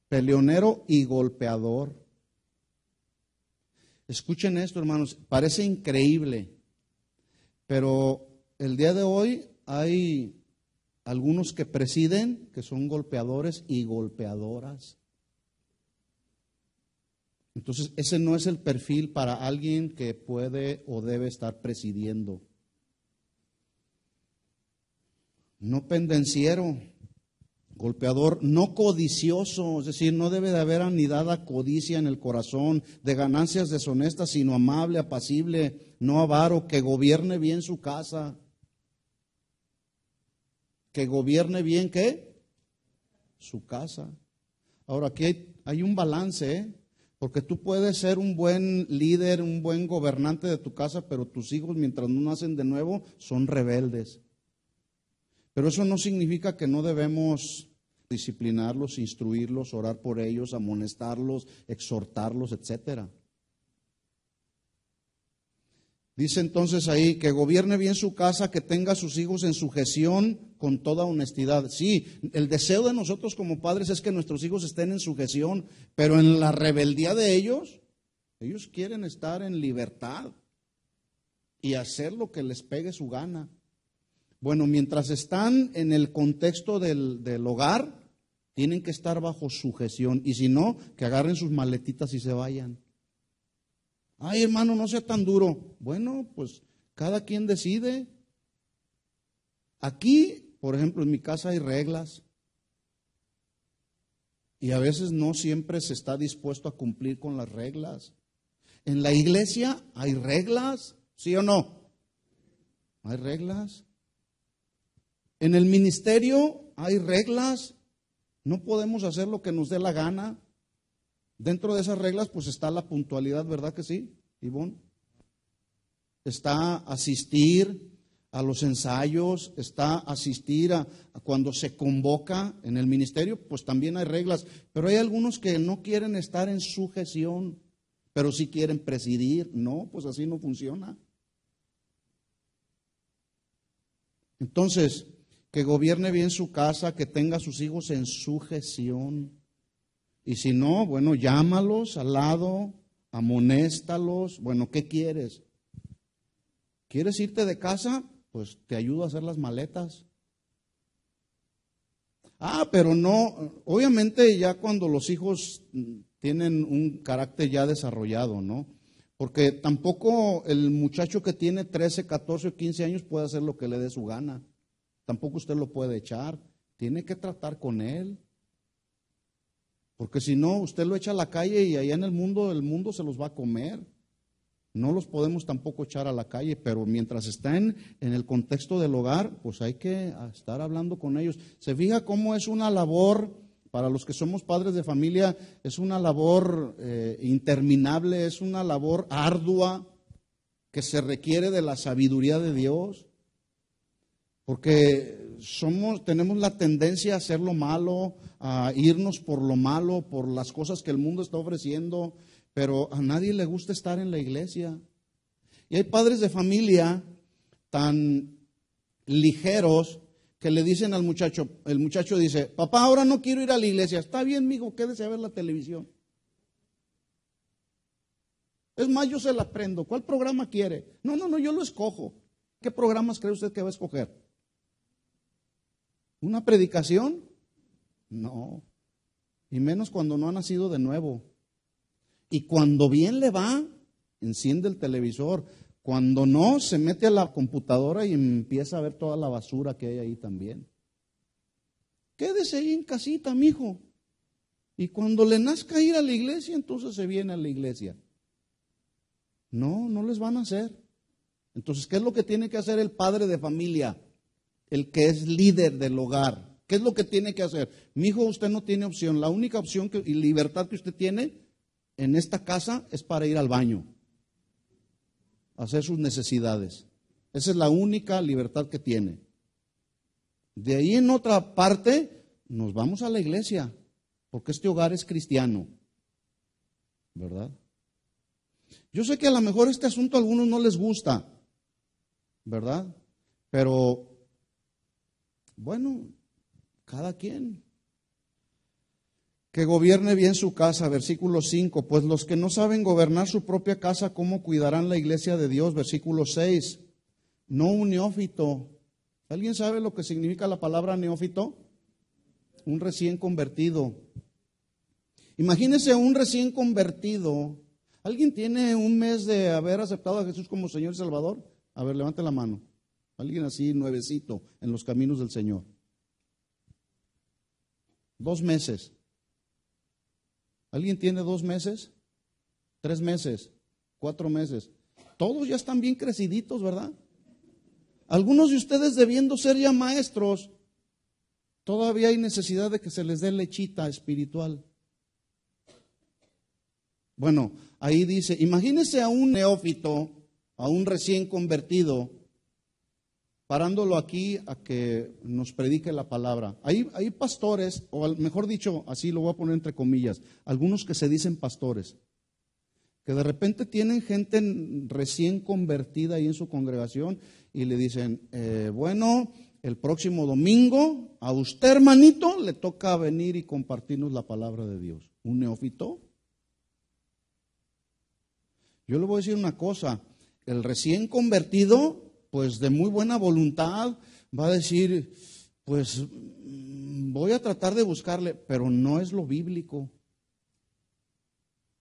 Peleonero y golpeador. Escuchen esto, hermanos, parece increíble, pero el día de hoy hay algunos que presiden que son golpeadores y golpeadoras. Entonces, ese no es el perfil para alguien que puede o debe estar presidiendo. No pendenciero, golpeador, no codicioso, es decir, no debe de haber anidada codicia en el corazón, de ganancias deshonestas, sino amable, apacible, no avaro, que gobierne bien su casa. Que gobierne bien, ¿qué? Su casa. Ahora, aquí hay un balance, ¿eh? Porque tú puedes ser un buen líder, un buen gobernante de tu casa, pero tus hijos, mientras no nacen de nuevo, son rebeldes. Pero eso no significa que no debemos disciplinarlos, instruirlos, orar por ellos, amonestarlos, exhortarlos, etcétera. Dice entonces ahí que gobierne bien su casa, que tenga a sus hijos en sujeción con toda honestidad. Sí, el deseo de nosotros como padres es que nuestros hijos estén en sujeción, pero en la rebeldía de ellos quieren estar en libertad y hacer lo que les pegue su gana. Bueno, mientras están en el contexto del hogar, tienen que estar bajo sujeción. Y si no, que agarren sus maletitas y se vayan. Ay, hermano, no sea tan duro. Bueno, pues cada quien decide. Aquí, por ejemplo, en mi casa hay reglas. Y a veces no siempre se está dispuesto a cumplir con las reglas. En la iglesia hay reglas, ¿sí o no? Hay reglas. En el ministerio hay reglas, no podemos hacer lo que nos dé la gana. Dentro de esas reglas pues está la puntualidad, ¿verdad que sí, Ivonne? Está asistir a los ensayos, está asistir a cuando se convoca en el ministerio, pues también hay reglas. Pero hay algunos que no quieren estar en sujeción, pero sí quieren presidir. No, pues así no funciona. Entonces, que gobierne bien su casa, que tenga a sus hijos en sujeción. Y si no, bueno, llámalos al lado, amonéstalos. Bueno, ¿qué quieres? ¿Quieres irte de casa? Pues te ayudo a hacer las maletas. Pero no, obviamente ya cuando los hijos tienen un carácter ya desarrollado, ¿no? Porque tampoco el muchacho que tiene 13, 14 o 15 años puede hacer lo que le dé su gana. Tampoco usted lo puede echar. Tiene que tratar con él. Porque si no, usted lo echa a la calle y allá en el mundo se los va a comer. No los podemos tampoco echar a la calle, pero mientras están en el contexto del hogar, pues hay que estar hablando con ellos. Se fija cómo es una labor, para los que somos padres de familia, es una labor interminable, es una labor ardua que se requiere de la sabiduría de Dios. Porque tenemos la tendencia a hacer lo malo, a irnos por lo malo, por las cosas que el mundo está ofreciendo, pero a nadie le gusta estar en la iglesia. Y hay padres de familia tan ligeros que le dicen al muchacho, el muchacho dice, papá, ahora no quiero ir a la iglesia. Está bien, mijo, quédese a ver la televisión. Es más, yo se la prendo. ¿Cuál programa quiere? No, yo lo escojo. ¿Qué programas cree usted que va a escoger? ¿Una predicación? No. Y menos cuando no ha nacido de nuevo. Y cuando bien le va, enciende el televisor. Cuando no, se mete a la computadora y empieza a ver toda la basura que hay ahí también. Quédese ahí en casita, mijo. Y cuando le nazca ir a la iglesia, entonces se viene a la iglesia. No les van a hacer. Entonces, ¿qué es lo que tiene que hacer el padre de familia? El que es líder del hogar. ¿Qué es lo que tiene que hacer? Mijo, usted no tiene opción. La única opción y libertad que usted tiene en esta casa es para ir al baño, hacer sus necesidades. Esa es la única libertad que tiene. De ahí en otra parte, nos vamos a la iglesia, porque este hogar es cristiano, ¿verdad? Yo sé que a lo mejor este asunto a algunos no les gusta, ¿verdad? Pero, bueno, cada quien. Que gobierne bien su casa, versículo 5, pues los que no saben gobernar su propia casa, ¿cómo cuidarán la iglesia de Dios? Versículo 6, no un neófito. ¿Alguien sabe lo que significa la palabra neófito? Un recién convertido. Imagínese un recién convertido. ¿Alguien tiene un mes de haber aceptado a Jesús como Señor y Salvador? A ver, levante la mano. Alguien así, nuevecito, en los caminos del Señor. 2 meses. ¿Alguien tiene 2 meses? 3 meses, 4 meses. Todos ya están bien creciditos, ¿verdad? Algunos de ustedes debiendo ser ya maestros, todavía hay necesidad de que se les dé lechita espiritual. Bueno, ahí dice, imagínese a un neófito, a un recién convertido, parándolo aquí a que nos predique la palabra. Hay pastores, o mejor dicho, así lo voy a poner entre comillas, algunos que se dicen pastores, que de repente tienen gente recién convertida ahí en su congregación y le dicen, bueno, el próximo domingo a usted, hermanito, le toca venir y compartirnos la palabra de Dios. ¿Un neófito? Yo le voy a decir una cosa, el recién convertido, pues de muy buena voluntad, va a decir, pues voy a tratar de buscarle, pero no es lo bíblico.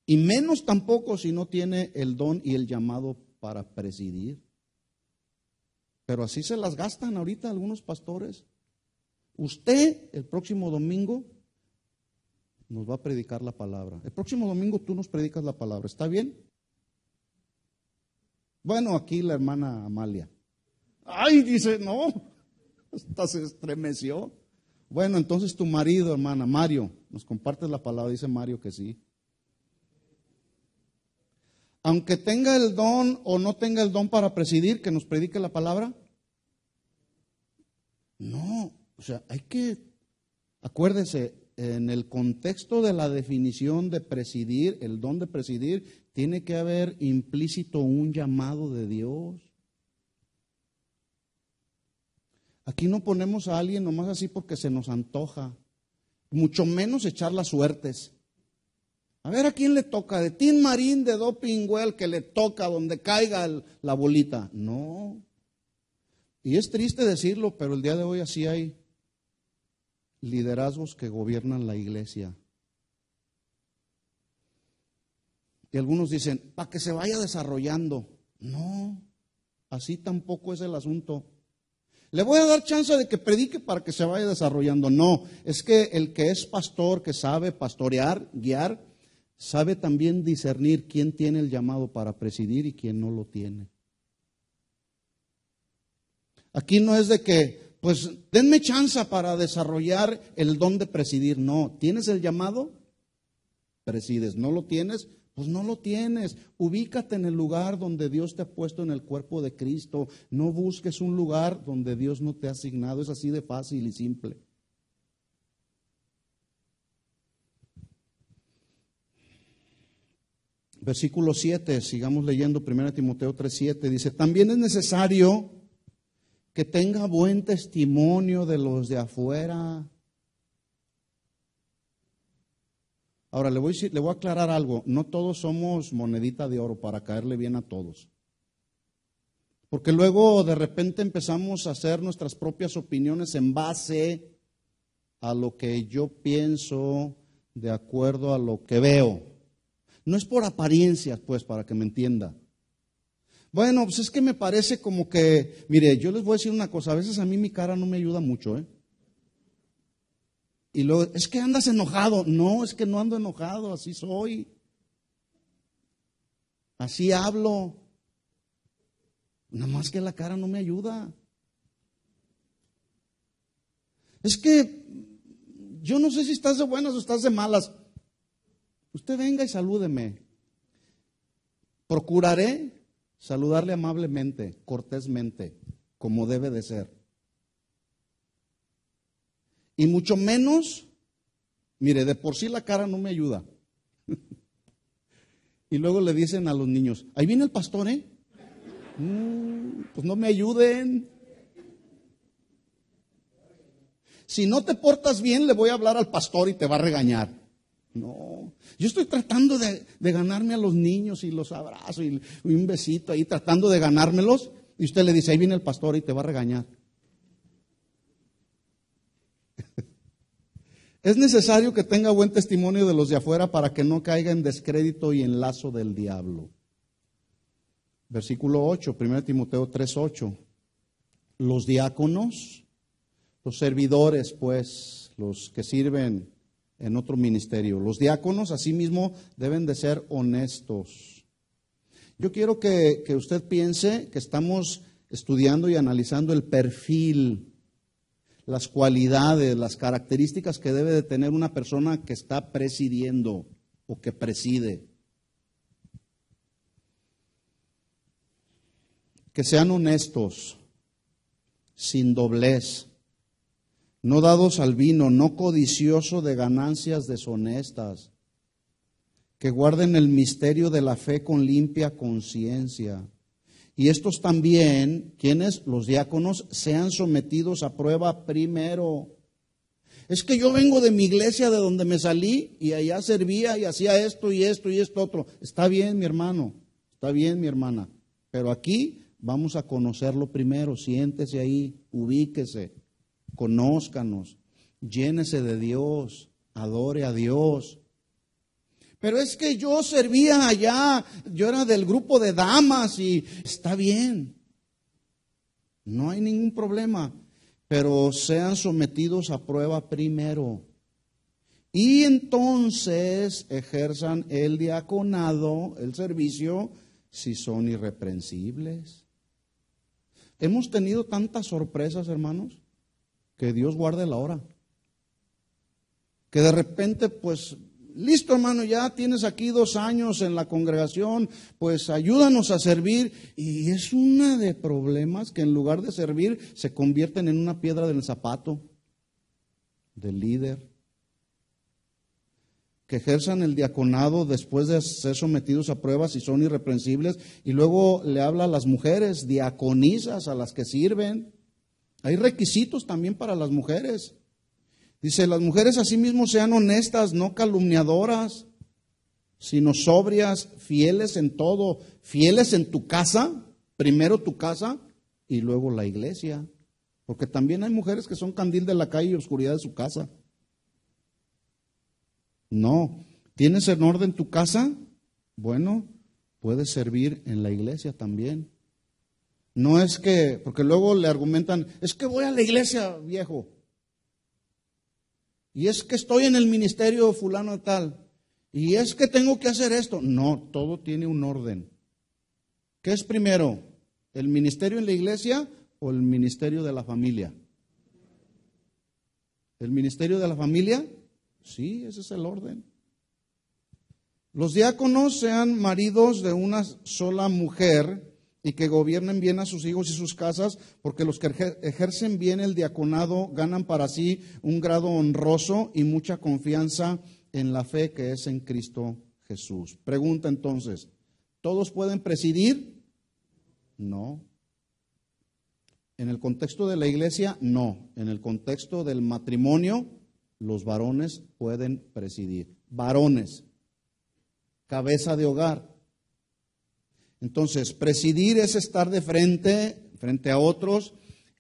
Y menos tampoco si no tiene el don y el llamado para presidir. Pero así se las gastan ahorita algunos pastores. Usted el próximo domingo nos va a predicar la palabra. El próximo domingo tú nos predicas la palabra, ¿está bien? Bueno, aquí la hermana Amalia. Ay, dice, no, hasta se estremeció. Bueno, entonces tu marido, hermana, Mario, nos compartes la palabra, dice Mario que sí. Aunque tenga el don o no tenga el don para presidir, que nos predique la palabra. No, o sea, hay que, acuérdese, en el contexto de la definición de presidir, el don de presidir, tiene que haber implícito un llamado de Dios. Aquí no ponemos a alguien nomás así porque se nos antoja, mucho menos echar las suertes. A ver a quién le toca, de Tin Marín, de Dopingüel, que le toca donde caiga la bolita. No. Y es triste decirlo, pero el día de hoy así hay liderazgos que gobiernan la iglesia. Y algunos dicen, para que se vaya desarrollando. No, así tampoco es el asunto. Le voy a dar chance de que predique para que se vaya desarrollando. No, es que el que es pastor, que sabe pastorear, guiar, sabe también discernir quién tiene el llamado para presidir y quién no lo tiene. Aquí no es de que, pues, denme chance para desarrollar el don de presidir. No, ¿tienes el llamado? Presides. ¿No lo tienes? Pues no lo tienes. Ubícate en el lugar donde Dios te ha puesto en el cuerpo de Cristo. No busques un lugar donde Dios no te ha asignado. Es así de fácil y simple. Versículo 7, sigamos leyendo 1 Timoteo 3:7. Dice, también es necesario que tenga buen testimonio de los de afuera. Ahora le voy a aclarar algo, no todos somos monedita de oro para caerle bien a todos. Porque luego de repente empezamos a hacer nuestras propias opiniones en base a lo que yo pienso, de acuerdo a lo que veo. No es por apariencias, pues, para que me entienda. Bueno, pues es que me parece como que, mire, yo les voy a decir una cosa, a veces a mí mi cara no me ayuda mucho, ¿eh? Y luego, es que andas enojado. No, es que no ando enojado, así soy. Así hablo. Nada más que la cara no me ayuda. Es que yo no sé si estás de buenas o estás de malas. Usted venga y salúdeme. Procuraré saludarle amablemente, cortésmente, como debe de ser. Y mucho menos, mire, de por sí la cara no me ayuda. Y luego le dicen a los niños, ahí viene el pastor, ¿eh? Pues no me ayuden. Si no te portas bien, le voy a hablar al pastor y te va a regañar. No, yo estoy tratando de ganarme a los niños y los abrazo y un besito ahí, tratando de ganármelos. Y usted le dice, ahí viene el pastor y te va a regañar. Es necesario que tenga buen testimonio de los de afuera para que no caiga en descrédito y en lazo del diablo. Versículo 8, 1 Timoteo 3:8. Los diáconos, los servidores, pues, los que sirven en otro ministerio, los diáconos asimismo deben de ser honestos. Yo quiero que usted piense que estamos estudiando y analizando el perfil, las cualidades, las características que debe de tener una persona que está presidiendo o que preside. Que sean honestos, sin doblez, no dados al vino, no codicioso de ganancias deshonestas, que guarden el misterio de la fe con limpia conciencia. Y estos también, quienes, los diáconos, sean sometidos a prueba primero. Es que yo vengo de mi iglesia, de donde me salí, y allá servía y hacía esto y esto y esto otro. Está bien, mi hermano, está bien, mi hermana, pero aquí vamos a conocerlo primero. Siéntese ahí, ubíquese, conózcanos, llénese de Dios, adore a Dios. Pero es que yo servía allá, yo era del grupo de damas y está bien, no hay ningún problema, pero sean sometidos a prueba primero. Y entonces ejerzan el diaconado, el servicio, si son irreprensibles. Hemos tenido tantas sorpresas, hermanos, que Dios guarde la hora. Que de repente, pues, listo, hermano, ya tienes aquí 2 años en la congregación, pues ayúdanos a servir. Y es una de problemas que en lugar de servir se convierten en una piedra del zapato del líder. Que ejerzan el diaconado después de ser sometidos a pruebas y son irreprensibles. Y luego le habla a las mujeres, diaconisas, a las que sirven. Hay requisitos también para las mujeres. Dice, las mujeres asimismo sean honestas, no calumniadoras, sino sobrias, fieles en todo, fieles en tu casa, primero tu casa y luego la iglesia. Porque también hay mujeres que son candil de la calle y oscuridad de su casa. No, ¿tienes en orden tu casa? Bueno, puedes servir en la iglesia también. No es que, porque luego le argumentan, es que voy a la iglesia, viejo. Y es que estoy en el ministerio fulano de tal. Y es que tengo que hacer esto. No, todo tiene un orden. ¿Qué es primero? ¿El ministerio en la iglesia o el ministerio de la familia? ¿El ministerio de la familia? Sí, ese es el orden. Los diáconos sean maridos de una sola mujer y que gobiernen bien a sus hijos y sus casas, porque los que ejercen bien el diaconado ganan para sí un grado honroso y mucha confianza en la fe que es en Cristo Jesús. Pregunta entonces, ¿todos pueden presidir? No. En el contexto de la iglesia, no. En el contexto del matrimonio, los varones pueden presidir. Varones, cabeza de hogar. Entonces, presidir es estar de frente a otros,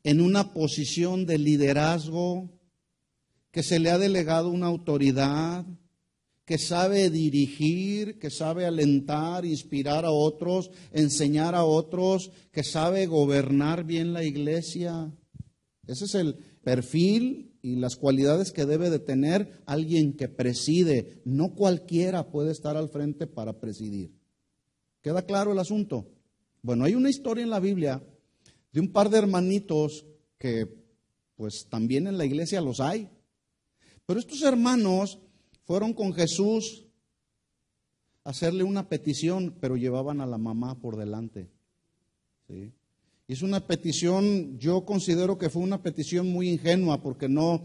en una posición de liderazgo, que se le ha delegado una autoridad, que sabe dirigir, que sabe alentar, inspirar a otros, enseñar a otros, que sabe gobernar bien la iglesia. Ese es el perfil y las cualidades que debe de tener alguien que preside. No cualquiera puede estar al frente para presidir. ¿Queda claro el asunto? Bueno, hay una historia en la Biblia de un par de hermanitos que pues también en la iglesia los hay. Pero estos hermanos fueron con Jesús a hacerle una petición, pero llevaban a la mamá por delante. ¿Sí? Y es una petición, yo considero que fue una petición muy ingenua, porque no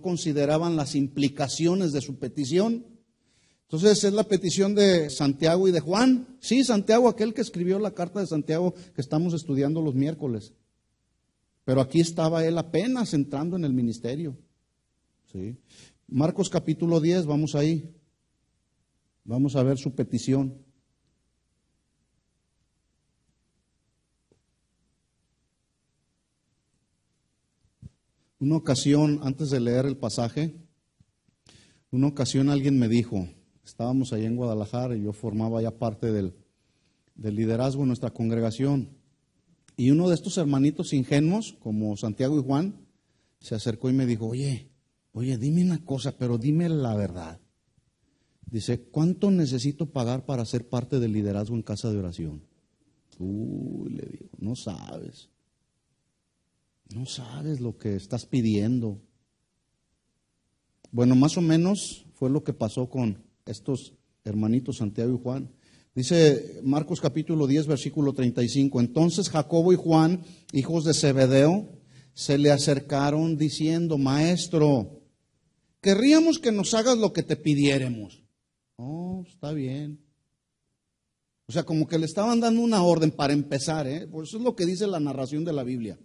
consideraban las implicaciones de su petición. Entonces es la petición de Santiago y de Juan. Sí, Santiago, aquel que escribió la carta de Santiago que estamos estudiando los miércoles. Pero aquí estaba él apenas entrando en el ministerio. ¿Sí? Marcos capítulo 10, vamos ahí. Vamos a ver su petición. Una ocasión, antes de leer el pasaje, una ocasión alguien me dijo, estábamos allá en Guadalajara y yo formaba ya parte del liderazgo en nuestra congregación, y uno de estos hermanitos ingenuos, como Santiago y Juan, se acercó y me dijo, oye, dime una cosa, pero dime la verdad. Dice, ¿cuánto necesito pagar para ser parte del liderazgo en casa de oración? Le digo, no sabes lo que estás pidiendo. Bueno, más o menos fue lo que pasó con estos hermanitos Santiago y Juan. Dice Marcos capítulo 10, versículo 35, entonces Jacobo y Juan, hijos de Zebedeo, se le acercaron diciendo, Maestro, querríamos que nos hagas lo que te pidiéremos. Oh, está bien. O sea, como que le estaban dando una orden para empezar, Pues eso es lo que dice la narración de la Biblia,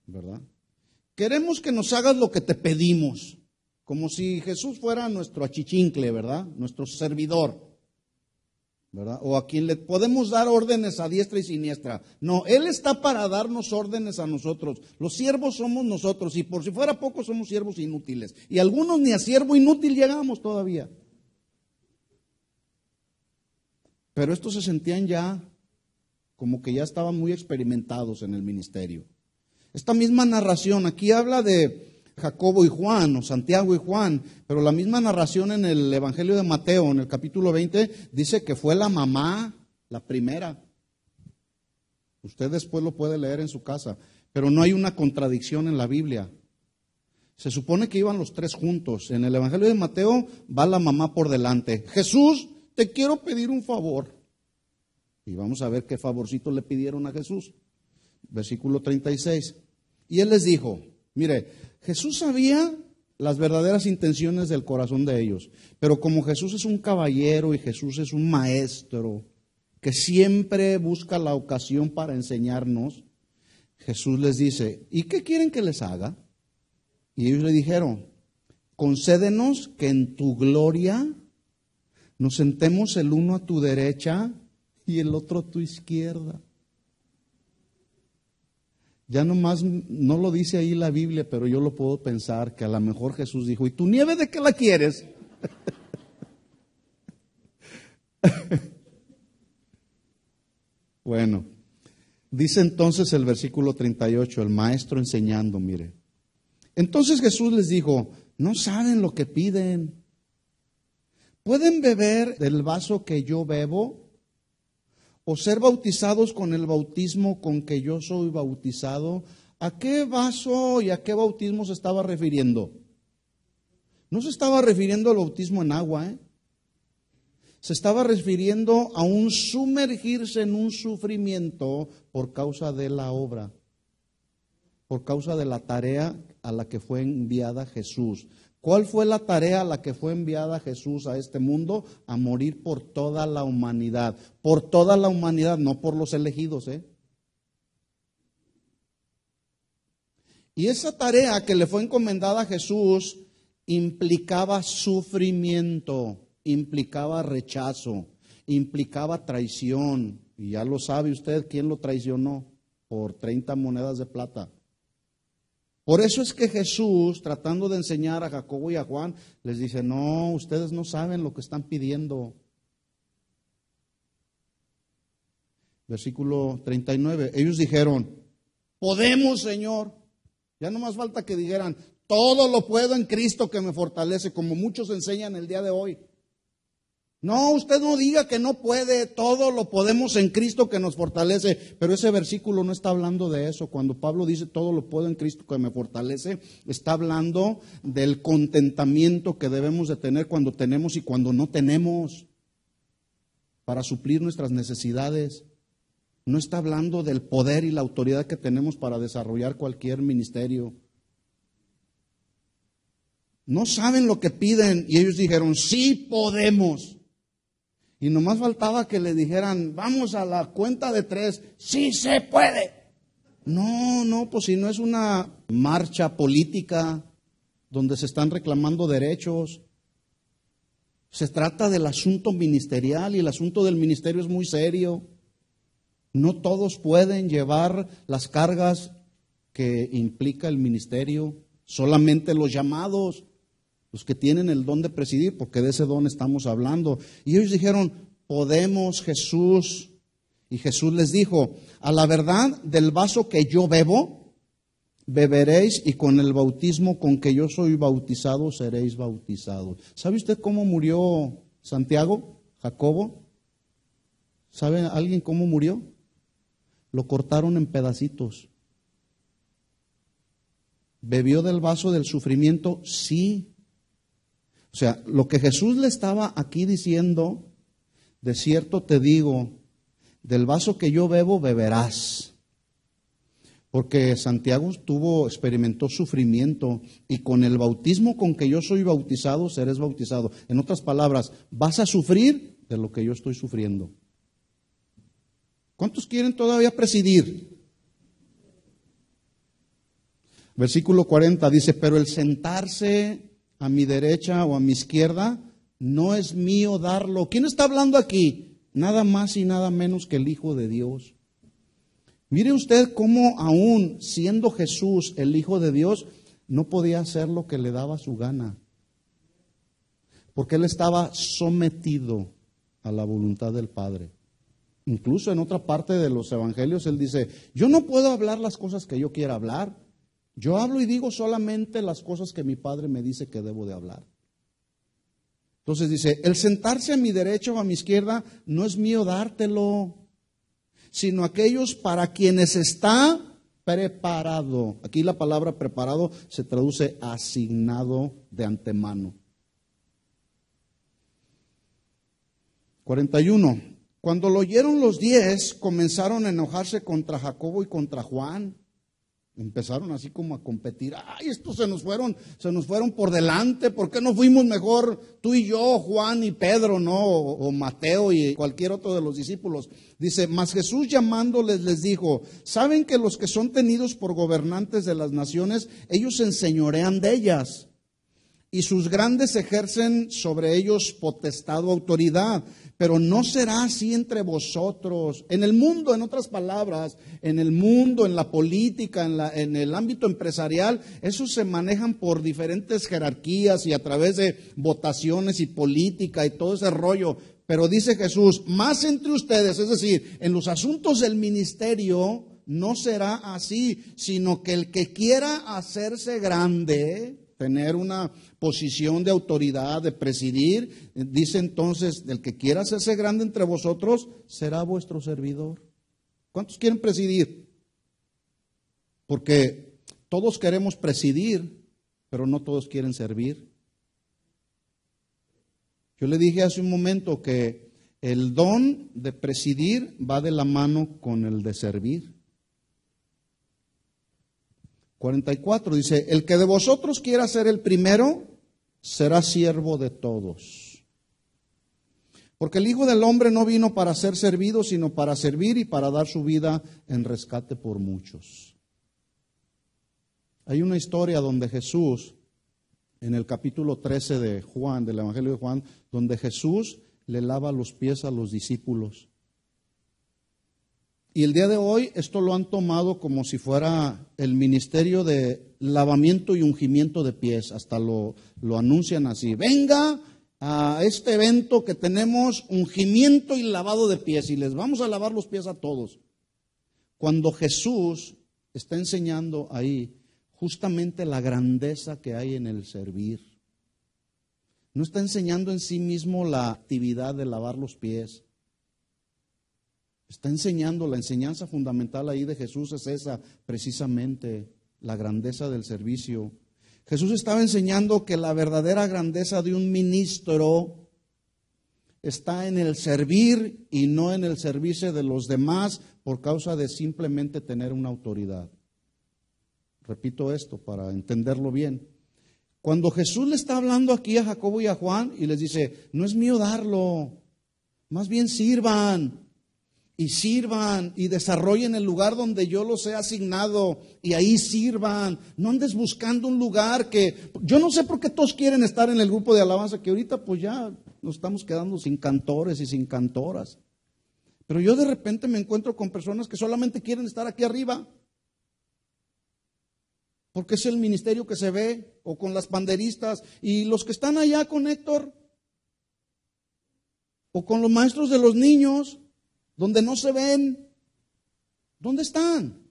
¿verdad? Queremos que nos hagas lo que te pedimos, como si Jesús fuera nuestro achichincle, ¿verdad? Nuestro servidor, ¿verdad? O a quien le podemos dar órdenes a diestra y siniestra. No, Él está para darnos órdenes a nosotros. Los siervos somos nosotros, y por si fuera poco somos siervos inútiles. Y algunos ni a siervo inútil llegamos todavía. Pero estos se sentían ya como que ya estaban muy experimentados en el ministerio. Esta misma narración, aquí habla de Jacobo y Juan, o Santiago y Juan, pero la misma narración en el Evangelio de Mateo, en el capítulo 20, dice que fue la mamá, la primera. Usted después lo puede leer en su casa, pero no hay una contradicción en la Biblia. Se supone que iban los tres juntos. En el Evangelio de Mateo va la mamá por delante. Jesús, te quiero pedir un favor. Y vamos a ver qué favorcito le pidieron a Jesús. Versículo 36. Y él les dijo, mire, Jesús sabía las verdaderas intenciones del corazón de ellos, pero como Jesús es un caballero y Jesús es un maestro que siempre busca la ocasión para enseñarnos, Jesús les dice, ¿y qué quieren que les haga? Y ellos le dijeron, concédenos que en tu gloria nos sentemos el uno a tu derecha y el otro a tu izquierda. Ya nomás no lo dice ahí la Biblia, pero yo lo puedo pensar que a lo mejor Jesús dijo, ¿y tu nieve de qué la quieres? Bueno, dice entonces el versículo 38, el maestro enseñando, mire. Entonces Jesús les dijo, no saben lo que piden. ¿Pueden beber del vaso que yo bebo? ¿O ser bautizados con el bautismo con que yo soy bautizado? ¿A qué vaso y a qué bautismo se estaba refiriendo? No se estaba refiriendo al bautismo en agua, Se estaba refiriendo a un sumergirse en un sufrimiento por causa de la obra, por causa de la tarea a la que fue enviada Jesús. ¿Cuál fue la tarea a la que fue enviada Jesús a este mundo? A morir por toda la humanidad. Por toda la humanidad, no por los elegidos, Y esa tarea que le fue encomendada a Jesús implicaba sufrimiento, implicaba rechazo, implicaba traición. Y ya lo sabe usted quién lo traicionó por 30 monedas de plata. Por eso es que Jesús, tratando de enseñar a Jacobo y a Juan, les dice, no, ustedes no saben lo que están pidiendo. Versículo 39, ellos dijeron, podemos, Señor. Ya no más falta que dijeran, todo lo puedo en Cristo que me fortalece, como muchos enseñan el día de hoy. No, usted no diga que no puede, todo lo podemos en Cristo que nos fortalece. Pero ese versículo no está hablando de eso. Cuando Pablo dice todo lo puedo en Cristo que me fortalece, está hablando del contentamiento que debemos de tener cuando tenemos y cuando no tenemos, para suplir nuestras necesidades. No está hablando del poder y la autoridad que tenemos para desarrollar cualquier ministerio. No saben lo que piden y ellos dijeron, sí podemos. Y nomás faltaba que le dijeran, vamos a la cuenta de 3, sí se puede. No, pues si no es una marcha política donde se están reclamando derechos. Se trata del asunto ministerial y el asunto del ministerio es muy serio. No todos pueden llevar las cargas que implica el ministerio, solamente los llamados, los que tienen el don de presidir, porque de ese don estamos hablando. Y ellos dijeron, podemos, Jesús. Y Jesús les dijo, a la verdad del vaso que yo bebo, beberéis, y con el bautismo con que yo soy bautizado, seréis bautizados. ¿Sabe usted cómo murió Santiago, Jacobo? ¿Sabe alguien cómo murió? Lo cortaron en pedacitos. ¿Bebió del vaso del sufrimiento? Sí. O sea, lo que Jesús le estaba aquí diciendo, de cierto te digo, del vaso que yo bebo, beberás. Porque Santiago experimentó sufrimiento y con el bautismo con que yo soy bautizado, serás bautizado. En otras palabras, vas a sufrir de lo que yo estoy sufriendo. ¿Cuántos quieren todavía presidir? Versículo 40 dice, pero el sentarse a mi derecha o a mi izquierda no es mío darlo. ¿Quién está hablando aquí? Nada más y nada menos que el Hijo de Dios. Mire usted cómo aún siendo Jesús el Hijo de Dios, no podía hacer lo que le daba su gana. Porque Él estaba sometido a la voluntad del Padre. Incluso en otra parte de los evangelios Él dice, yo no puedo hablar las cosas que yo quiera hablar. Yo hablo y digo solamente las cosas que mi Padre me dice que debo de hablar. Entonces dice, el sentarse a mi derecha o a mi izquierda no es mío dártelo, sino aquellos para quienes está preparado. Aquí la palabra preparado se traduce asignado de antemano. 41. Cuando lo oyeron los 10, comenzaron a enojarse contra Jacobo y contra Juan. Empezaron así como a competir. Ay, estos se nos fueron por delante. ¿Por qué no fuimos mejor tú y yo, Juan y Pedro, no? O Mateo y cualquier otro de los discípulos. Dice, mas Jesús llamándoles les dijo, ¿saben que los que son tenidos por gobernantes de las naciones, ellos se enseñorean de ellas? Y sus grandes ejercen sobre ellos potestad o autoridad. Pero no será así entre vosotros. En el mundo, en otras palabras, en el mundo, en la política, en el ámbito empresarial, esos se manejan por diferentes jerarquías y a través de votaciones y política y todo ese rollo. Pero dice Jesús, más entre ustedes, es decir, en los asuntos del ministerio, no será así, sino que el que quiera hacerse grande, tener una posición de autoridad, de presidir, dice entonces, el que quiera hacerse grande entre vosotros, será vuestro servidor. ¿Cuántos quieren presidir? Porque todos queremos presidir, pero no todos quieren servir. Yo le dije hace un momento que el don de presidir va de la mano con el de servir. 44 dice, el que de vosotros quiera ser el primero, será siervo de todos. Porque el Hijo del Hombre no vino para ser servido, sino para servir y para dar su vida en rescate por muchos. Hay una historia donde Jesús, en el capítulo 13 de Juan, del Evangelio de Juan, donde Jesús le lava los pies a los discípulos. Y el día de hoy esto lo han tomado como si fuera el ministerio de lavamiento y ungimiento de pies. Hasta lo anuncian así. Venga a este evento que tenemos ungimiento y lavado de pies y les vamos a lavar los pies a todos. Cuando Jesús está enseñando ahí justamente la grandeza que hay en el servir. No está enseñando en sí mismo la actividad de lavar los pies. Está enseñando, la enseñanza fundamental ahí de Jesús es esa, precisamente, la grandeza del servicio. Jesús estaba enseñando que la verdadera grandeza de un ministro está en el servir y no en el servirse de los demás por causa de simplemente tener una autoridad. Repito esto para entenderlo bien. Cuando Jesús le está hablando aquí a Jacobo y a Juan y les dice, no es mío darlo, más bien sirvan y desarrollen el lugar donde yo los he asignado y ahí sirvan. No andes buscando un lugar que, yo no sé por qué todos quieren estar en el grupo de alabanza, que ahorita pues ya nos estamos quedando sin cantores y sin cantoras. Pero yo de repente me encuentro con personas que solamente quieren estar aquí arriba, porque es el ministerio que se ve, o con las panderistas, y los que están allá con Héctor, o con los maestros de los niños, donde no se ven, ¿dónde están?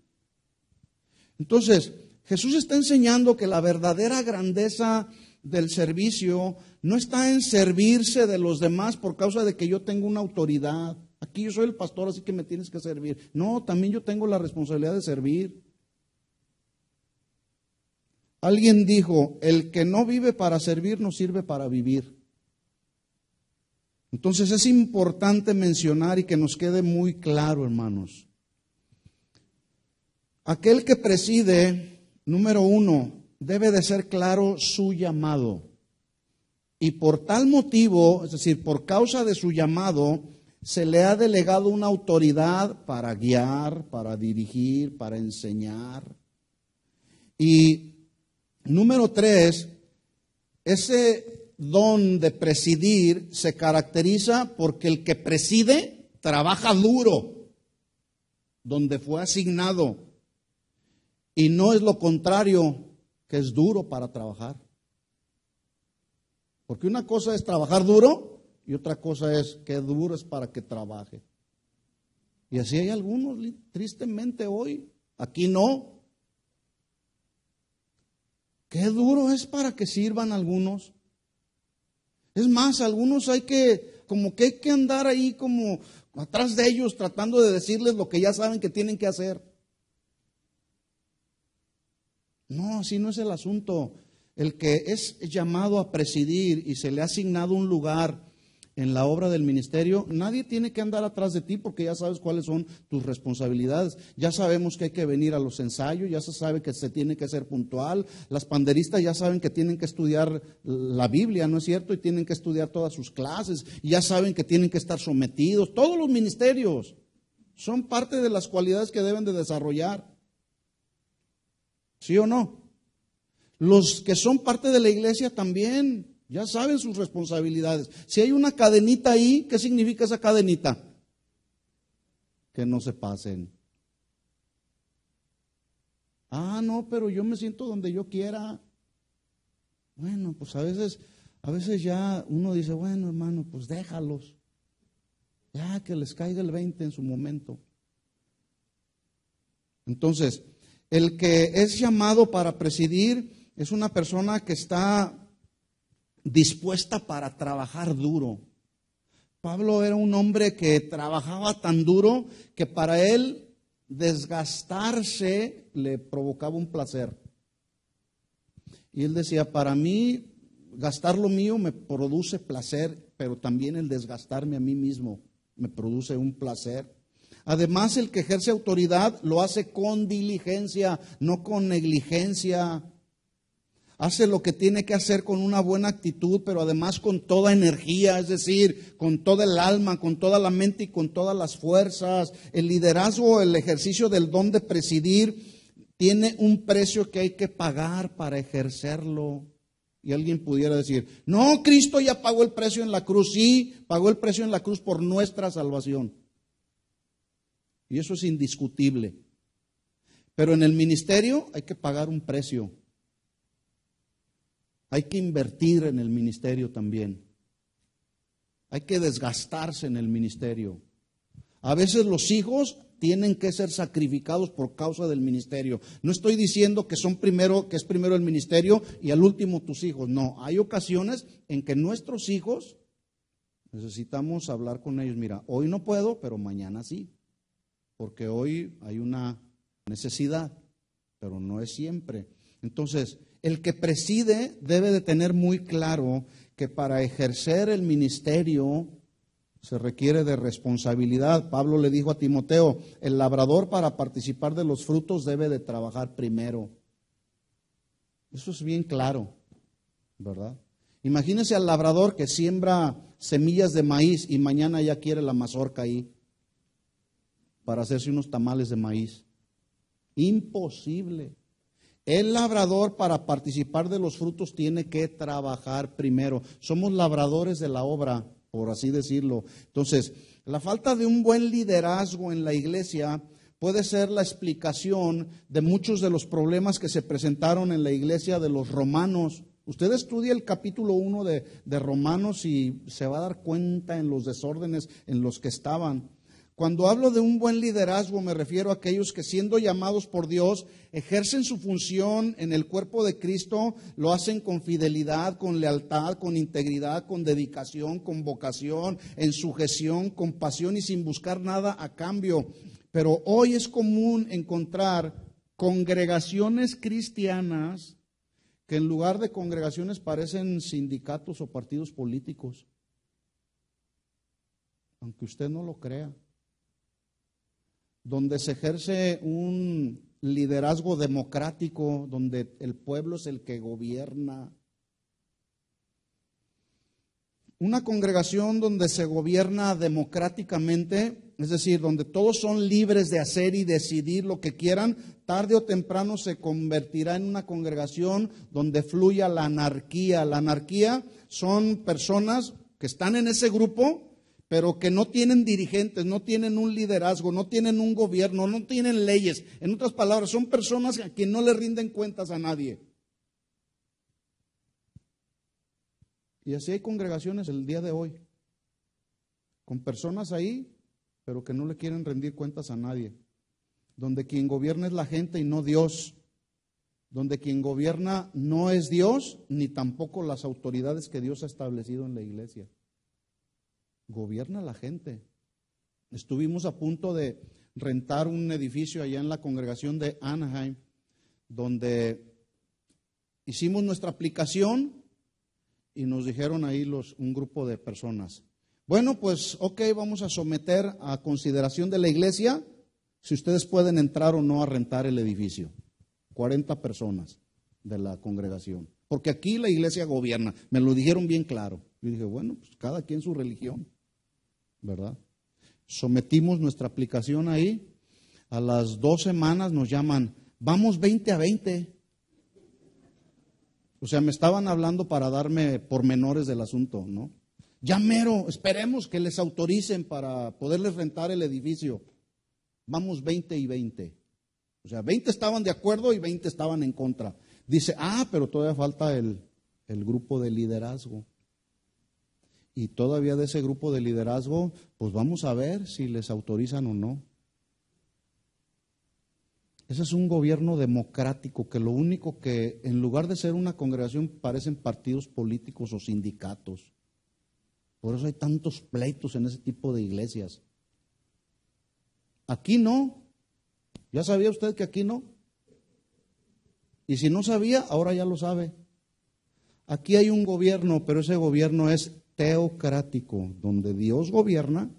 Entonces, Jesús está enseñando que la verdadera grandeza del servicio no está en servirse de los demás por causa de que yo tengo una autoridad. Aquí yo soy el pastor, así que me tienes que servir. No, también yo tengo la responsabilidad de servir. Alguien dijo, el que no vive para servir no sirve para vivir. Entonces es importante mencionar y que nos quede muy claro, hermanos. Aquel que preside, número uno, debe de ser claro su llamado. Y por tal motivo, es decir, por causa de su llamado, se le ha delegado una autoridad para guiar, para dirigir, para enseñar. Y número tres, ese don de presidir se caracteriza porque el que preside trabaja duro donde fue asignado y no es lo contrario, que es duro para trabajar. Porque una cosa es trabajar duro y otra cosa es que duro es para que trabaje. Y así hay algunos, tristemente hoy, aquí no. Qué duro es para que sirvan algunos. Es más, algunos hay que andar ahí como atrás de ellos tratando de decirles lo que ya saben que tienen que hacer. No, así no es el asunto. El que es llamado a presidir y se le ha asignado un lugar en la obra del ministerio, nadie tiene que andar atrás de ti porque ya sabes cuáles son tus responsabilidades. Ya sabemos que hay que venir a los ensayos, ya se sabe que se tiene que ser puntual. Las panderistas ya saben que tienen que estudiar la Biblia, ¿no es cierto? Y tienen que estudiar todas sus clases. Y ya saben que tienen que estar sometidos. Todos los ministerios son parte de las cualidades que deben de desarrollar. ¿Sí o no? Los que son parte de la iglesia también ya saben sus responsabilidades. Si hay una cadenita ahí, ¿qué significa esa cadenita? Que no se pasen. Ah, no, pero yo me siento donde yo quiera. Bueno, pues a veces ya uno dice, bueno, hermano, pues déjalos. Ya que les caiga el 20 en su momento. Entonces, el que es llamado para presidir es una persona que está dispuesta para trabajar duro. Pablo era un hombre que trabajaba tan duro que para él desgastarse le provocaba un placer. Y él decía, para mí gastar lo mío me produce placer, pero también el desgastarme a mí mismo me produce un placer. Además, el que ejerce autoridad lo hace con diligencia, no con negligencia. Hace lo que tiene que hacer con una buena actitud, pero además con toda energía, es decir, con toda el alma, con toda la mente y con todas las fuerzas. El liderazgo, el ejercicio del don de presidir, tiene un precio que hay que pagar para ejercerlo. Y alguien pudiera decir, no, Cristo ya pagó el precio en la cruz. Sí, pagó el precio en la cruz por nuestra salvación. Y eso es indiscutible. Pero en el ministerio hay que pagar un precio. Hay que invertir en el ministerio también. Hay que desgastarse en el ministerio. A veces los hijos tienen que ser sacrificados por causa del ministerio. No estoy diciendo que es primero el ministerio y al último tus hijos. No, hay ocasiones en que nuestros hijos necesitamos hablar con ellos. Mira, hoy no puedo, pero mañana sí. Porque hoy hay una necesidad, pero no es siempre. Entonces, el que preside debe de tener muy claro que para ejercer el ministerio se requiere de responsabilidad. Pablo le dijo a Timoteo, el labrador para participar de los frutos debe de trabajar primero. Eso es bien claro, ¿verdad? Imagínese al labrador que siembra semillas de maíz y mañana ya quiere la mazorca ahí para hacerse unos tamales de maíz. Imposible. El labrador para participar de los frutos tiene que trabajar primero. Somos labradores de la obra, por así decirlo. Entonces, la falta de un buen liderazgo en la iglesia puede ser la explicación de muchos de los problemas que se presentaron en la iglesia de los romanos. Usted estudia el capítulo 1 de Romanos y se va a dar cuenta en los desórdenes en los que estaban. Cuando hablo de un buen liderazgo me refiero a aquellos que siendo llamados por Dios ejercen su función en el cuerpo de Cristo, lo hacen con fidelidad, con lealtad, con integridad, con dedicación, con vocación, en sujeción, con pasión y sin buscar nada a cambio. Pero hoy es común encontrar congregaciones cristianas que en lugar de congregaciones parecen sindicatos o partidos políticos, aunque usted no lo crea, donde se ejerce un liderazgo democrático, donde el pueblo es el que gobierna. Una congregación donde se gobierna democráticamente, es decir, donde todos son libres de hacer y decidir lo que quieran, tarde o temprano se convertirá en una congregación donde fluya la anarquía. La anarquía son personas que están en ese grupo, pero que no tienen dirigentes, no tienen un liderazgo, no tienen un gobierno, no tienen leyes. En otras palabras, son personas a quien no le rinden cuentas a nadie. Y así hay congregaciones el día de hoy, con personas ahí, pero que no le quieren rendir cuentas a nadie. Donde quien gobierna es la gente y no Dios. Donde quien gobierna no es Dios, ni tampoco las autoridades que Dios ha establecido en la iglesia. Gobierna la gente. Estuvimos a punto de rentar un edificio allá en la congregación de Anaheim, donde hicimos nuestra aplicación y nos dijeron ahí un grupo de personas, bueno, pues ok, vamos a someter a consideración de la iglesia si ustedes pueden entrar o no a rentar el edificio. 40 personas de la congregación, porque aquí la iglesia gobierna, me lo dijeron bien claro. Yo dije, bueno, pues cada quien su religión, ¿verdad? Sometimos nuestra aplicación ahí. A las 2 semanas nos llaman, vamos 20 a 20. O sea, me estaban hablando para darme pormenores del asunto, ¿no? Ya mero, esperemos que les autoricen para poderles rentar el edificio. Vamos 20 y 20. O sea, 20 estaban de acuerdo y 20 estaban en contra. Dice, pero todavía falta el grupo de liderazgo. Y todavía de ese grupo de liderazgo, pues vamos a ver si les autorizan o no. Ese es un gobierno democrático que lo único que, en lugar de ser una congregación, parecen partidos políticos o sindicatos. Por eso hay tantos pleitos en ese tipo de iglesias. Aquí no. ¿Ya sabía usted que aquí no? Y si no sabía, ahora ya lo sabe. Aquí hay un gobierno, pero ese gobierno es teocrático, donde Dios gobierna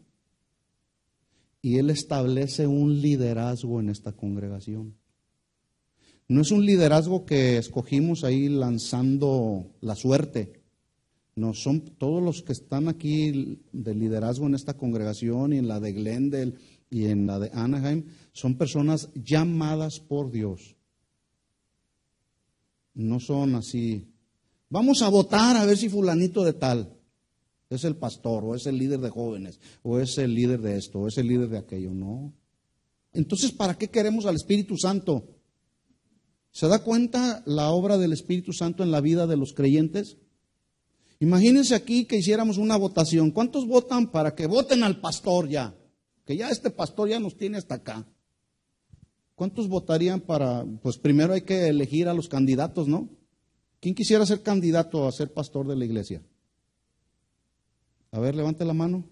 y Él establece un liderazgo en esta congregación. No es un liderazgo que escogimos ahí lanzando la suerte. No, son todos los que están aquí de liderazgo en esta congregación y en la de Glendale y en la de Anaheim, son personas llamadas por Dios. No son así. Vamos a votar a ver si fulanito de tal es el pastor, o es el líder de jóvenes, o es el líder de esto, o es el líder de aquello. No. Entonces, ¿para qué queremos al Espíritu Santo? ¿Se da cuenta la obra del Espíritu Santo en la vida de los creyentes? Imagínense aquí que hiciéramos una votación. ¿Cuántos votan para que voten al pastor ya? Que ya este pastor ya nos tiene hasta acá. ¿Cuántos votarían para, pues primero hay que elegir a los candidatos, ¿no? ¿Quién quisiera ser candidato a ser pastor de la iglesia? A ver, levante la mano.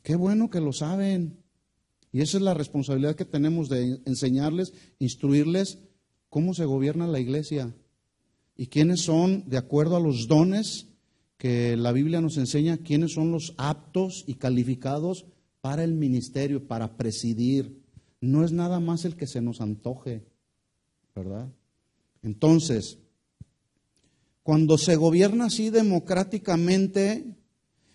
Qué bueno que lo saben. Y esa es la responsabilidad que tenemos de enseñarles, instruirles cómo se gobierna la iglesia y quiénes son, de acuerdo a los dones que la Biblia nos enseña, quiénes son los aptos y calificados para el ministerio, para presidir. No es nada más el que se nos antoje, ¿verdad? Entonces, cuando se gobierna así democráticamente,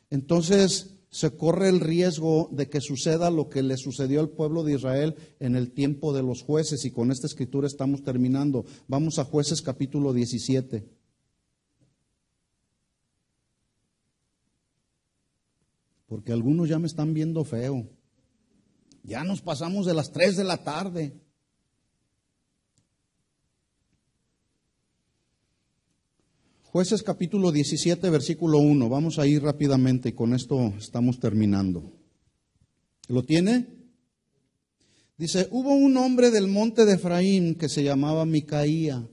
entonces se corre el riesgo de que suceda lo que le sucedió al pueblo de Israel en el tiempo de los jueces, y con esta escritura estamos terminando. Vamos a Jueces capítulo 17. Porque algunos ya me están viendo feo. Ya nos pasamos de las 3 de la tarde. Jueces capítulo 17, versículo 1. Vamos a ir rápidamente y con esto estamos terminando. ¿Lo tiene? Dice, hubo un hombre del monte de Efraín que se llamaba Micaía,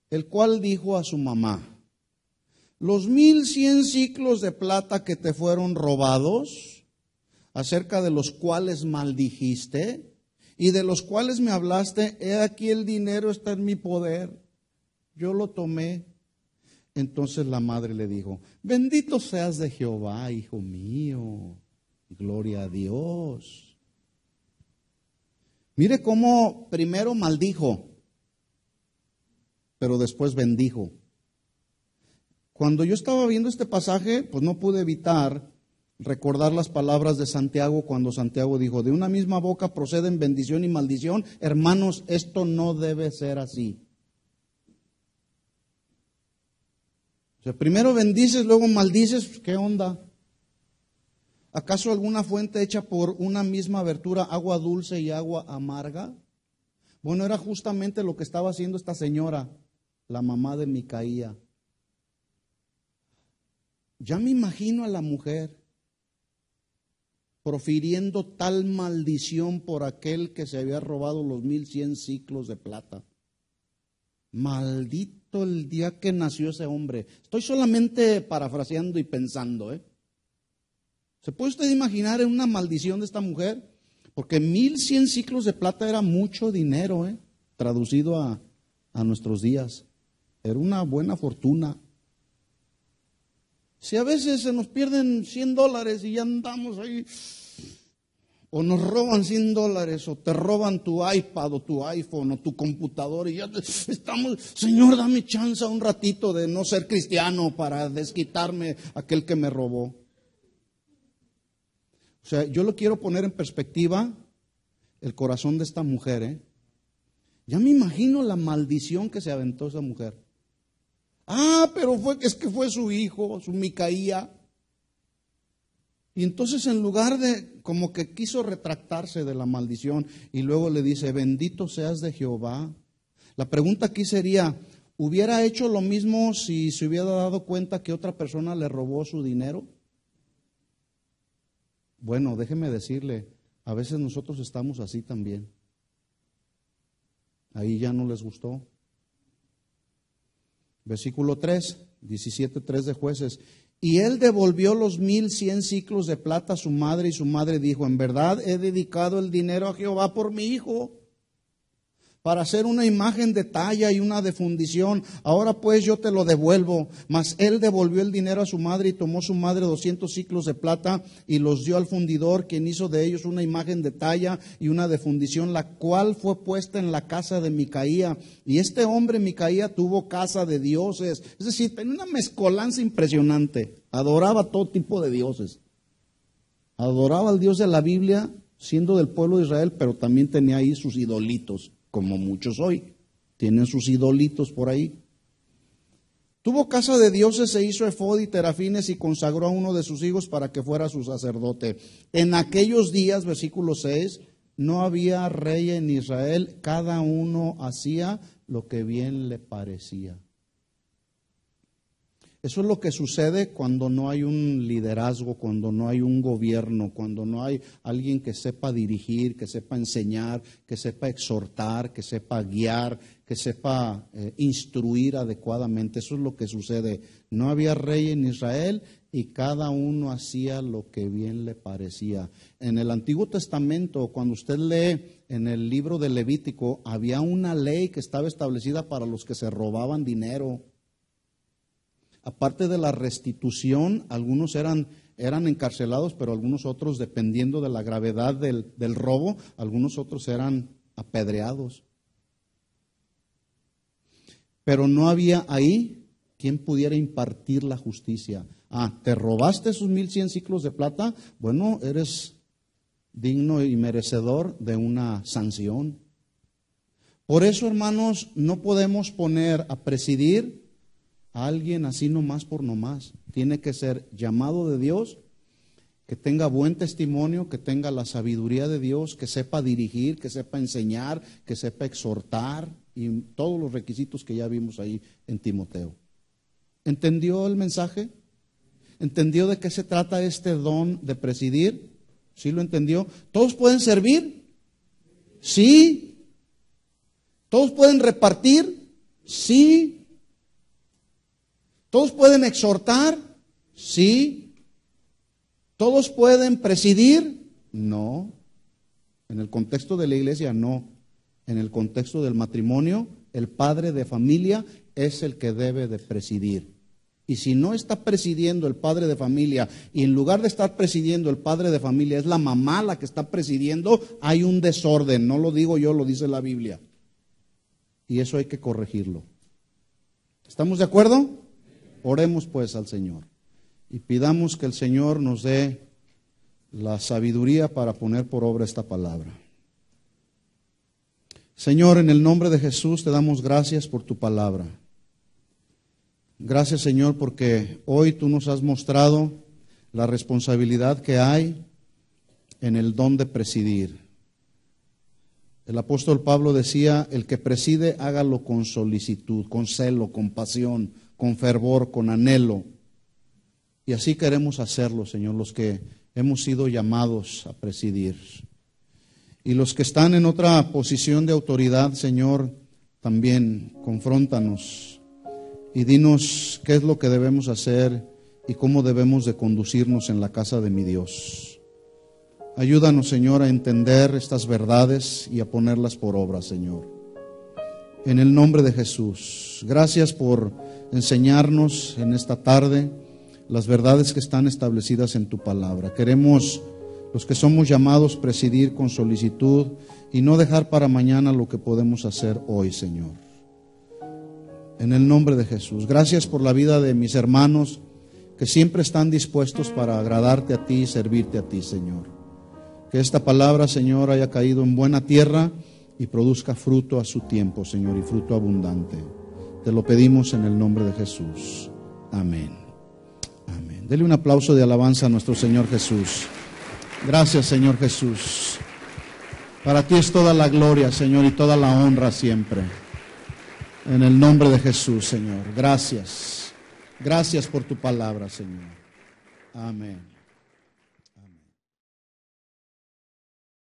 el cual dijo a su mamá, los 1100 siclos de plata que te fueron robados, acerca de los cuales maldijiste y de los cuales me hablaste, he aquí el dinero está en mi poder. Yo lo tomé. Entonces la madre le dijo, bendito seas de Jehová, hijo mío, gloria a Dios. Mire cómo primero maldijo, pero después bendijo. Cuando yo estaba viendo este pasaje, pues no pude evitar recordar las palabras de Santiago cuando Santiago dijo, de una misma boca proceden bendición y maldición. Hermanos, esto no debe ser así. O sea, primero bendices, luego maldices, ¿qué onda? ¿Acaso alguna fuente hecha por una misma abertura, agua dulce y agua amarga? Bueno, era justamente lo que estaba haciendo esta señora, la mamá de Micaía. Ya me imagino a la mujer profiriendo tal maldición por aquel que se había robado los 1100 siclos de plata. Maldito el día que nació ese hombre. Estoy solamente parafraseando y pensando, ¿Se puede usted imaginar una maldición de esta mujer? Porque 1100 siclos de plata era mucho dinero, traducido a nuestros días. Era una buena fortuna. Si a veces se nos pierden $100 y ya andamos ahí, o nos roban $100, o te roban tu iPad o tu iPhone o tu computador y ya estamos, Señor, dame chance un ratito de no ser cristiano para desquitarme aquel que me robó. O sea, yo lo quiero poner en perspectiva el corazón de esta mujer, Ya me imagino la maldición que se aventó esa mujer. Pero es que fue su hijo, su Micaía. Y entonces en lugar de, como que quiso retractarse de la maldición y luego le dice, bendito seas de Jehová. La pregunta aquí sería, ¿hubiera hecho lo mismo si se hubiera dado cuenta que otra persona le robó su dinero? Bueno, déjeme decirle, a veces nosotros estamos así también. Ahí ya no les gustó. Versículo 3, 17:3 de Jueces. Y él devolvió los 1100 siclos de plata a su madre, y su madre dijo, en verdad he dedicado el dinero a Jehová por mi hijo, para hacer una imagen de talla y una de fundición. Ahora pues yo te lo devuelvo. Mas él devolvió el dinero a su madre, y tomó su madre 200 siclos de plata y los dio al fundidor, quien hizo de ellos una imagen de talla y una de fundición, la cual fue puesta en la casa de Micaía. Y este hombre Micaía tuvo casa de dioses, es decir, tenía una mezcolanza impresionante. Adoraba todo tipo de dioses. Adoraba al Dios de la Biblia, siendo del pueblo de Israel, pero también tenía ahí sus idolitos, como muchos hoy. tienen sus idolitos por ahí. Tuvo casa de dioses, se hizo efod y terafines y consagró a uno de sus hijos para que fuera su sacerdote. En aquellos días, versículo 6, no había rey en Israel, cada uno hacía lo que bien le parecía. Eso es lo que sucede cuando no hay un liderazgo, cuando no hay un gobierno, cuando no hay alguien que sepa dirigir, que sepa enseñar, que sepa exhortar, que sepa guiar, que sepa instruir adecuadamente. Eso es lo que sucede. No había rey en Israel y cada uno hacía lo que bien le parecía. En el Antiguo Testamento, cuando usted lee en el libro de Levítico, había una ley que estaba establecida para los que se robaban dinero. Aparte de la restitución, algunos eran encarcelados, pero algunos otros, dependiendo de la gravedad del robo, algunos otros eran apedreados. Pero no había ahí quien pudiera impartir la justicia. ¿Te robaste esos 1100 siclos de plata? Bueno, eres digno y merecedor de una sanción. Por eso, hermanos, no podemos poner a presidir a alguien así nomás por nomás. Tiene que ser llamado de Dios, que tenga buen testimonio, que tenga la sabiduría de Dios, que sepa dirigir, que sepa enseñar, que sepa exhortar y todos los requisitos que ya vimos ahí en Timoteo. ¿Entendió el mensaje? ¿Entendió de qué se trata este don de presidir? ¿Sí lo entendió? ¿Todos pueden servir? Sí. ¿Todos pueden repartir? Sí. ¿Todos pueden exhortar? Sí. ¿Todos pueden presidir? No. En el contexto de la iglesia, no. En el contexto del matrimonio, el padre de familia es el que debe de presidir. Y si no está presidiendo el padre de familia, y en lugar de estar presidiendo el padre de familia, es la mamá la que está presidiendo, hay un desorden. No lo digo yo, lo dice la Biblia. Y eso hay que corregirlo. ¿Estamos de acuerdo? Oremos pues al Señor y pidamos que el Señor nos dé la sabiduría para poner por obra esta palabra. Señor, en el nombre de Jesús te damos gracias por tu palabra. Gracias, Señor, porque hoy tú nos has mostrado la responsabilidad que hay en el don de presidir. El apóstol Pablo decía, el que preside, hágalo con solicitud, con celo, con pasión, con fervor, con anhelo. Y así queremos hacerlo, Señor, los que hemos sido llamados a presidir. Y los que están en otra posición de autoridad, Señor, también confróntanos y dinos qué es lo que debemos hacer y cómo debemos de conducirnos en la casa de mi Dios. Ayúdanos, Señor, a entender estas verdades y a ponerlas por obra, Señor. En el nombre de Jesús. Gracias por enseñarnos en esta tarde las verdades que están establecidas en tu palabra. Queremos, los que somos llamados, presidir con solicitud y no dejar para mañana lo que podemos hacer hoy, Señor. En el nombre de Jesús. Gracias por la vida de mis hermanos que siempre están dispuestos para agradarte a ti y servirte a ti, Señor. Que esta palabra, Señor, haya caído en buena tierra y produzca fruto a su tiempo, Señor, y fruto abundante. Te lo pedimos en el nombre de Jesús. Amén. Amén. Dele un aplauso de alabanza a nuestro Señor Jesús. Gracias, Señor Jesús. Para ti es toda la gloria, Señor, y toda la honra siempre. En el nombre de Jesús, Señor. Gracias. Gracias por tu palabra, Señor. Amén.